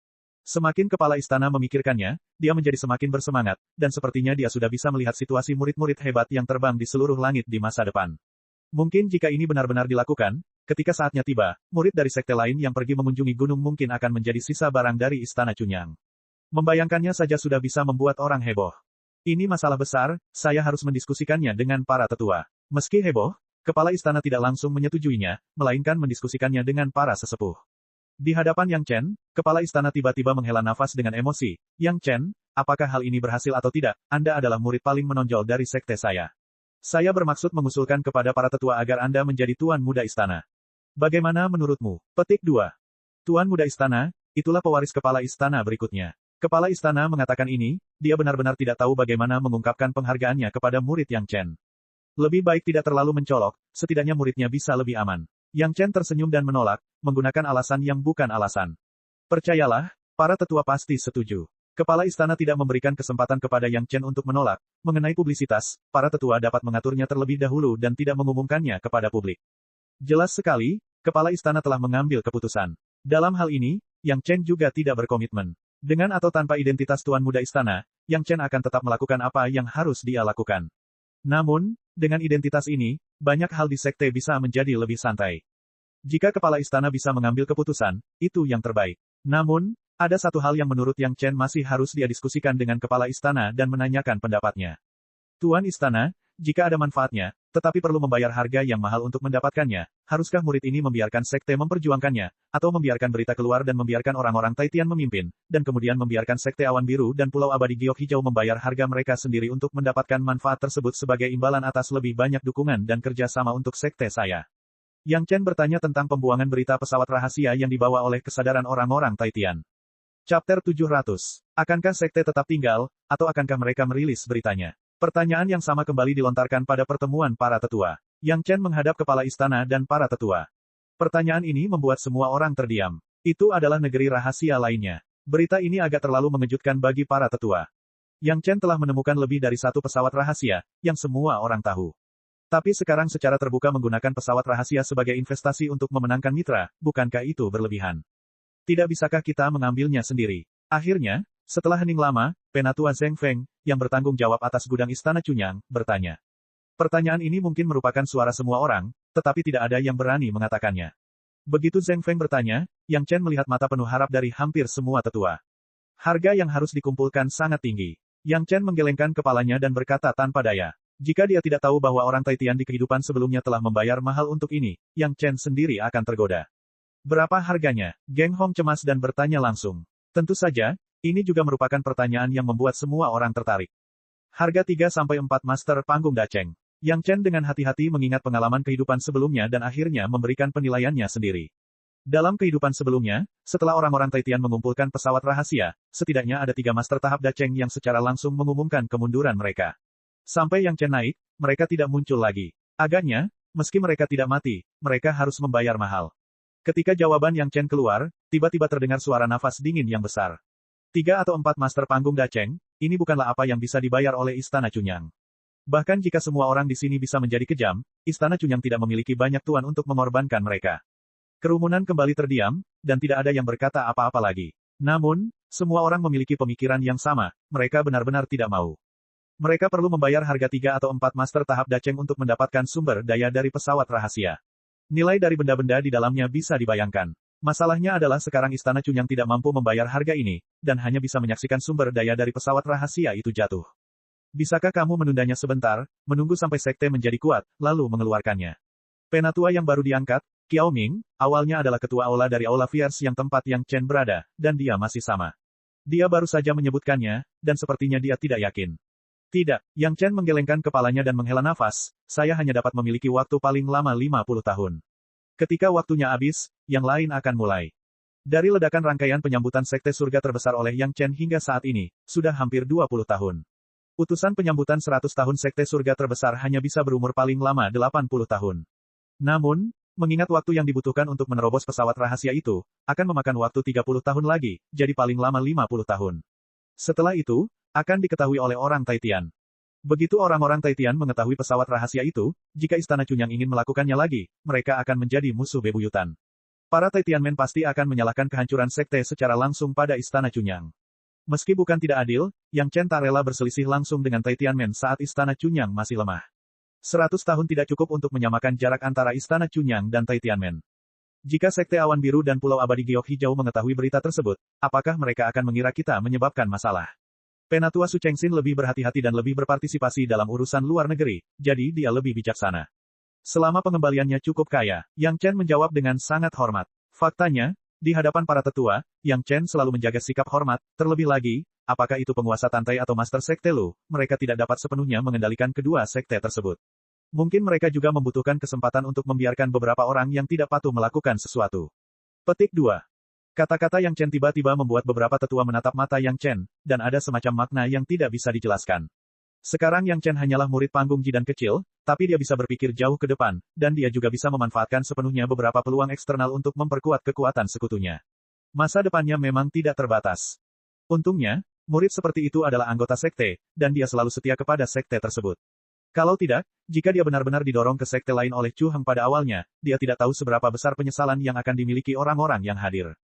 Semakin kepala istana memikirkannya, dia menjadi semakin bersemangat, dan sepertinya dia sudah bisa melihat situasi murid-murid hebat yang terbang di seluruh langit di masa depan. Mungkin jika ini benar-benar dilakukan, ketika saatnya tiba, murid dari sekte lain yang pergi mengunjungi gunung mungkin akan menjadi sisa barang dari Istana Cunyang. Membayangkannya saja sudah bisa membuat orang heboh. Ini masalah besar, saya harus mendiskusikannya dengan para tetua. Meski heboh, kepala istana tidak langsung menyetujuinya, melainkan mendiskusikannya dengan para sesepuh. Di hadapan Yang Chen, kepala istana tiba-tiba menghela nafas dengan emosi. Yang Chen, apakah hal ini berhasil atau tidak? Anda adalah murid paling menonjol dari sekte saya. Saya bermaksud mengusulkan kepada para tetua agar Anda menjadi Tuan Muda Istana. Bagaimana menurutmu? Petik 2. Tuan Muda Istana, itulah pewaris kepala istana berikutnya. Kepala istana mengatakan ini, dia benar-benar tidak tahu bagaimana mengungkapkan penghargaannya kepada murid Yang Chen. Lebih baik tidak terlalu mencolok, setidaknya muridnya bisa lebih aman. Yang Chen tersenyum dan menolak, menggunakan alasan yang bukan alasan. Percayalah, para tetua pasti setuju. Kepala istana tidak memberikan kesempatan kepada Yang Chen untuk menolak. Mengenai publisitas, para tetua dapat mengaturnya terlebih dahulu dan tidak mengumumkannya kepada publik. Jelas sekali, kepala istana telah mengambil keputusan. Dalam hal ini, Yang Chen juga tidak berkomitmen. Dengan atau tanpa identitas Tuan Muda Istana, Yang Chen akan tetap melakukan apa yang harus dia lakukan. Namun, dengan identitas ini, banyak hal di sekte bisa menjadi lebih santai. Jika kepala istana bisa mengambil keputusan, itu yang terbaik. Namun, ada satu hal yang menurut Yang Chen masih harus dia diskusikan dengan kepala istana dan menanyakan pendapatnya. Tuan Istana, jika ada manfaatnya, tetapi perlu membayar harga yang mahal untuk mendapatkannya, haruskah murid ini membiarkan sekte memperjuangkannya, atau membiarkan berita keluar dan membiarkan orang-orang Taitian memimpin, dan kemudian membiarkan sekte Awan Biru dan Pulau Abadi Giok Hijau membayar harga mereka sendiri untuk mendapatkan manfaat tersebut sebagai imbalan atas lebih banyak dukungan dan kerja sama untuk sekte saya? Yang Chen bertanya tentang pembuangan berita pesawat rahasia yang dibawa oleh kesadaran orang-orang Taitian. Chapter 700. Akankah sekte tetap tinggal, atau akankah mereka merilis beritanya? Pertanyaan yang sama kembali dilontarkan pada pertemuan para tetua. Yang Chen menghadap kepala istana dan para tetua. Pertanyaan ini membuat semua orang terdiam. Itu adalah negeri rahasia lainnya. Berita ini agak terlalu mengejutkan bagi para tetua. Yang Chen telah menemukan lebih dari satu pesawat rahasia, yang semua orang tahu. Tapi sekarang secara terbuka menggunakan pesawat rahasia sebagai investasi untuk memenangkan mitra, bukankah itu berlebihan? Tidak bisakah kita mengambilnya sendiri? Akhirnya, setelah hening lama, Penatua Zheng Feng, yang bertanggung jawab atas gudang Istana Cunyang, bertanya. Pertanyaan ini mungkin merupakan suara semua orang, tetapi tidak ada yang berani mengatakannya. Begitu Zheng Feng bertanya, Yang Chen melihat mata penuh harap dari hampir semua tetua. Harga yang harus dikumpulkan sangat tinggi. Yang Chen menggelengkan kepalanya dan berkata tanpa daya. Jika dia tidak tahu bahwa orang Taitian di kehidupan sebelumnya telah membayar mahal untuk ini, Yang Chen sendiri akan tergoda. Berapa harganya? Geng Hong cemas dan bertanya langsung. Tentu saja, ini juga merupakan pertanyaan yang membuat semua orang tertarik. Harga 3-4 master panggung Dacheng. Yang Chen dengan hati-hati mengingat pengalaman kehidupan sebelumnya dan akhirnya memberikan penilaiannya sendiri. Dalam kehidupan sebelumnya, setelah orang-orang Taitian mengumpulkan pesawat rahasia, setidaknya ada 3 master tahap Dacheng yang secara langsung mengumumkan kemunduran mereka. Sampai Yang Chen naik, mereka tidak muncul lagi. Agaknya, meski mereka tidak mati, mereka harus membayar mahal. Ketika jawaban Yang Chen keluar, tiba-tiba terdengar suara nafas dingin yang besar. 3 atau 4 master panggung Dacheng, ini bukanlah apa yang bisa dibayar oleh Istana Cunyang. Bahkan jika semua orang di sini bisa menjadi kejam, Istana Cunyang tidak memiliki banyak tuan untuk mengorbankan mereka. Kerumunan kembali terdiam, dan tidak ada yang berkata apa-apa lagi. Namun, semua orang memiliki pemikiran yang sama, mereka benar-benar tidak mau. Mereka perlu membayar harga 3 atau 4 master tahap Dacheng untuk mendapatkan sumber daya dari pesawat rahasia. Nilai dari benda-benda di dalamnya bisa dibayangkan. Masalahnya adalah sekarang Istana Cunyang tidak mampu membayar harga ini, dan hanya bisa menyaksikan sumber daya dari pesawat rahasia itu jatuh. Bisakah kamu menundanya sebentar, menunggu sampai sekte menjadi kuat, lalu mengeluarkannya? Penatua yang baru diangkat, Qiao Ming, awalnya adalah ketua aula dari Aula Fierce yang tempat Yang Chen berada, dan dia masih sama. Dia baru saja menyebutkannya, dan sepertinya dia tidak yakin. Tidak, Yang Chen menggelengkan kepalanya dan menghela nafas, saya hanya dapat memiliki waktu paling lama 50 tahun. Ketika waktunya habis, yang lain akan mulai. Dari ledakan rangkaian penyambutan sekte surga terbesar oleh Yang Chen hingga saat ini, sudah hampir 20 tahun. Utusan penyambutan 100 tahun sekte surga terbesar hanya bisa berumur paling lama 80 tahun. Namun, mengingat waktu yang dibutuhkan untuk menerobos pesawat rahasia itu, akan memakan waktu 30 tahun lagi, jadi paling lama 50 tahun. Setelah itu, akan diketahui oleh orang Taitian. Begitu orang-orang Taitian mengetahui pesawat rahasia itu, jika Istana Cunyang ingin melakukannya lagi, mereka akan menjadi musuh bebuyutan. Para Taitianmen pasti akan menyalahkan kehancuran sekte secara langsung pada Istana Cunyang. Meski bukan tidak adil, Yang Chen tak rela berselisih langsung dengan Taitianmen saat Istana Cunyang masih lemah. 100 tahun tidak cukup untuk menyamakan jarak antara Istana Cunyang dan Taitianmen. Jika Sekte Awan Biru dan Pulau Abadi Giok Hijau mengetahui berita tersebut, apakah mereka akan mengira kita menyebabkan masalah? Penatua Su Chengxin lebih berhati-hati dan lebih berpartisipasi dalam urusan luar negeri, jadi dia lebih bijaksana. Selama pengembaliannya cukup kaya, Yang Chen menjawab dengan sangat hormat. Faktanya, di hadapan para tetua, Yang Chen selalu menjaga sikap hormat, terlebih lagi, apakah itu penguasa Tantai atau Master Sekte Lu, mereka tidak dapat sepenuhnya mengendalikan kedua sekte tersebut. Mungkin mereka juga membutuhkan kesempatan untuk membiarkan beberapa orang yang tidak patuh melakukan sesuatu. Petik 2. Kata-kata Yang Chen tiba-tiba membuat beberapa tetua menatap mata Yang Chen, dan ada semacam makna yang tidak bisa dijelaskan. Sekarang Yang Chen hanyalah murid panggung Jidan kecil, tapi dia bisa berpikir jauh ke depan, dan dia juga bisa memanfaatkan sepenuhnya beberapa peluang eksternal untuk memperkuat kekuatan sekutunya. Masa depannya memang tidak terbatas. Untungnya, murid seperti itu adalah anggota sekte, dan dia selalu setia kepada sekte tersebut. Kalau tidak, jika dia benar-benar didorong ke sekte lain oleh Chu Heng pada awalnya, dia tidak tahu seberapa besar penyesalan yang akan dimiliki orang-orang yang hadir.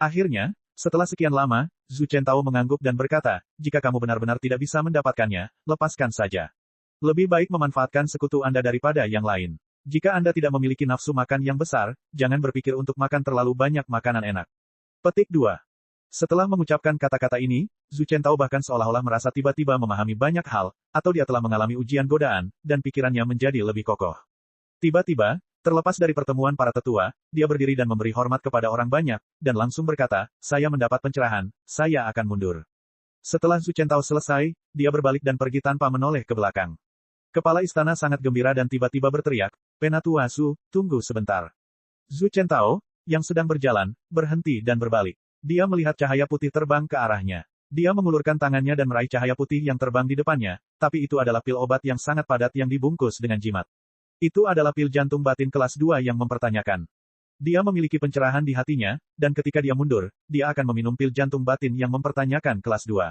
Akhirnya, setelah sekian lama, Zhu Chentao mengangguk dan berkata, jika kamu benar-benar tidak bisa mendapatkannya, lepaskan saja. Lebih baik memanfaatkan sekutu Anda daripada yang lain. Jika Anda tidak memiliki nafsu makan yang besar, jangan berpikir untuk makan terlalu banyak makanan enak. Petik 2. Setelah mengucapkan kata-kata ini, Zhu Chentao bahkan seolah-olah merasa tiba-tiba memahami banyak hal, atau dia telah mengalami ujian godaan, dan pikirannya menjadi lebih kokoh. Tiba-tiba, terlepas dari pertemuan para tetua, dia berdiri dan memberi hormat kepada orang banyak, dan langsung berkata, saya mendapat pencerahan, saya akan mundur. Setelah Zhu Chentao selesai, dia berbalik dan pergi tanpa menoleh ke belakang. Kepala istana sangat gembira dan tiba-tiba berteriak, Penatua Su, tunggu sebentar. Zhu Chentao, yang sedang berjalan, berhenti dan berbalik. Dia melihat cahaya putih terbang ke arahnya. Dia mengulurkan tangannya dan meraih cahaya putih yang terbang di depannya, tapi itu adalah pil obat yang sangat padat yang dibungkus dengan jimat. Itu adalah pil jantung batin kelas 2 yang mempertanyakan. Dia memiliki pencerahan di hatinya, dan ketika dia mundur, dia akan meminum pil jantung batin yang mempertanyakan kelas 2.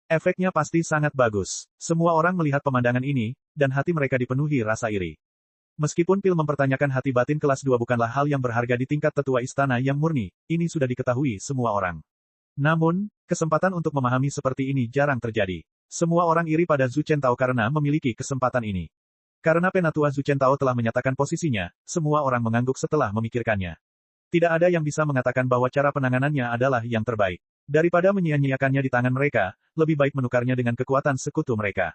Efeknya pasti sangat bagus. Semua orang melihat pemandangan ini, dan hati mereka dipenuhi rasa iri. Meskipun Pil mempertanyakan hati batin kelas 2 bukanlah hal yang berharga di tingkat tetua istana yang murni, ini sudah diketahui semua orang. Namun, kesempatan untuk memahami seperti ini jarang terjadi. Semua orang iri pada Zhu Chentao karena memiliki kesempatan ini. Karena Penatua Zhu Chentao telah menyatakan posisinya, semua orang mengangguk setelah memikirkannya. Tidak ada yang bisa mengatakan bahwa cara penanganannya adalah yang terbaik. Daripada menyia-nyiakannya di tangan mereka, lebih baik menukarnya dengan kekuatan sekutu mereka.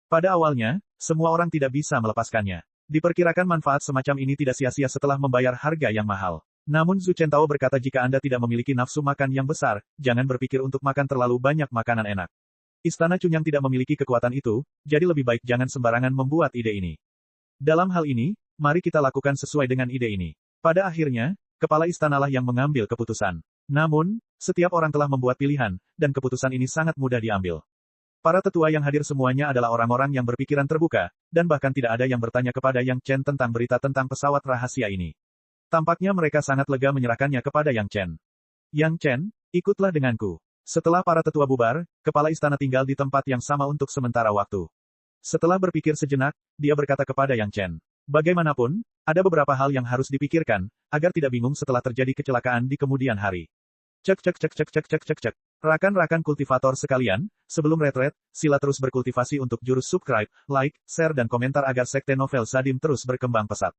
Pada awalnya, semua orang tidak bisa melepaskannya. Diperkirakan manfaat semacam ini tidak sia-sia setelah membayar harga yang mahal. Namun Zhu Chentao berkata jika Anda tidak memiliki nafsu makan yang besar, jangan berpikir untuk makan terlalu banyak makanan enak. Istana Chunyang tidak memiliki kekuatan itu, jadi lebih baik jangan sembarangan membuat ide ini. Dalam hal ini, mari kita lakukan sesuai dengan ide ini. Pada akhirnya, kepala istanalah yang mengambil keputusan. Namun, setiap orang telah membuat pilihan, dan keputusan ini sangat mudah diambil. Para tetua yang hadir semuanya adalah orang-orang yang berpikiran terbuka, dan bahkan tidak ada yang bertanya kepada Yang Chen tentang berita tentang pesawat rahasia ini. Tampaknya mereka sangat lega menyerahkannya kepada Yang Chen. Yang Chen, ikutlah denganku. Setelah para tetua bubar, kepala istana tinggal di tempat yang sama untuk sementara waktu. Setelah berpikir sejenak, dia berkata kepada Yang Chen. Bagaimanapun, ada beberapa hal yang harus dipikirkan, agar tidak bingung setelah terjadi kecelakaan di kemudian hari. Cek cek cek cek cek cek cek cek. Rakan-rakan kultivator sekalian, sebelum retret, sila terus berkultivasi untuk jurus subscribe, like, share dan komentar agar sekte novel Sadim terus berkembang pesat.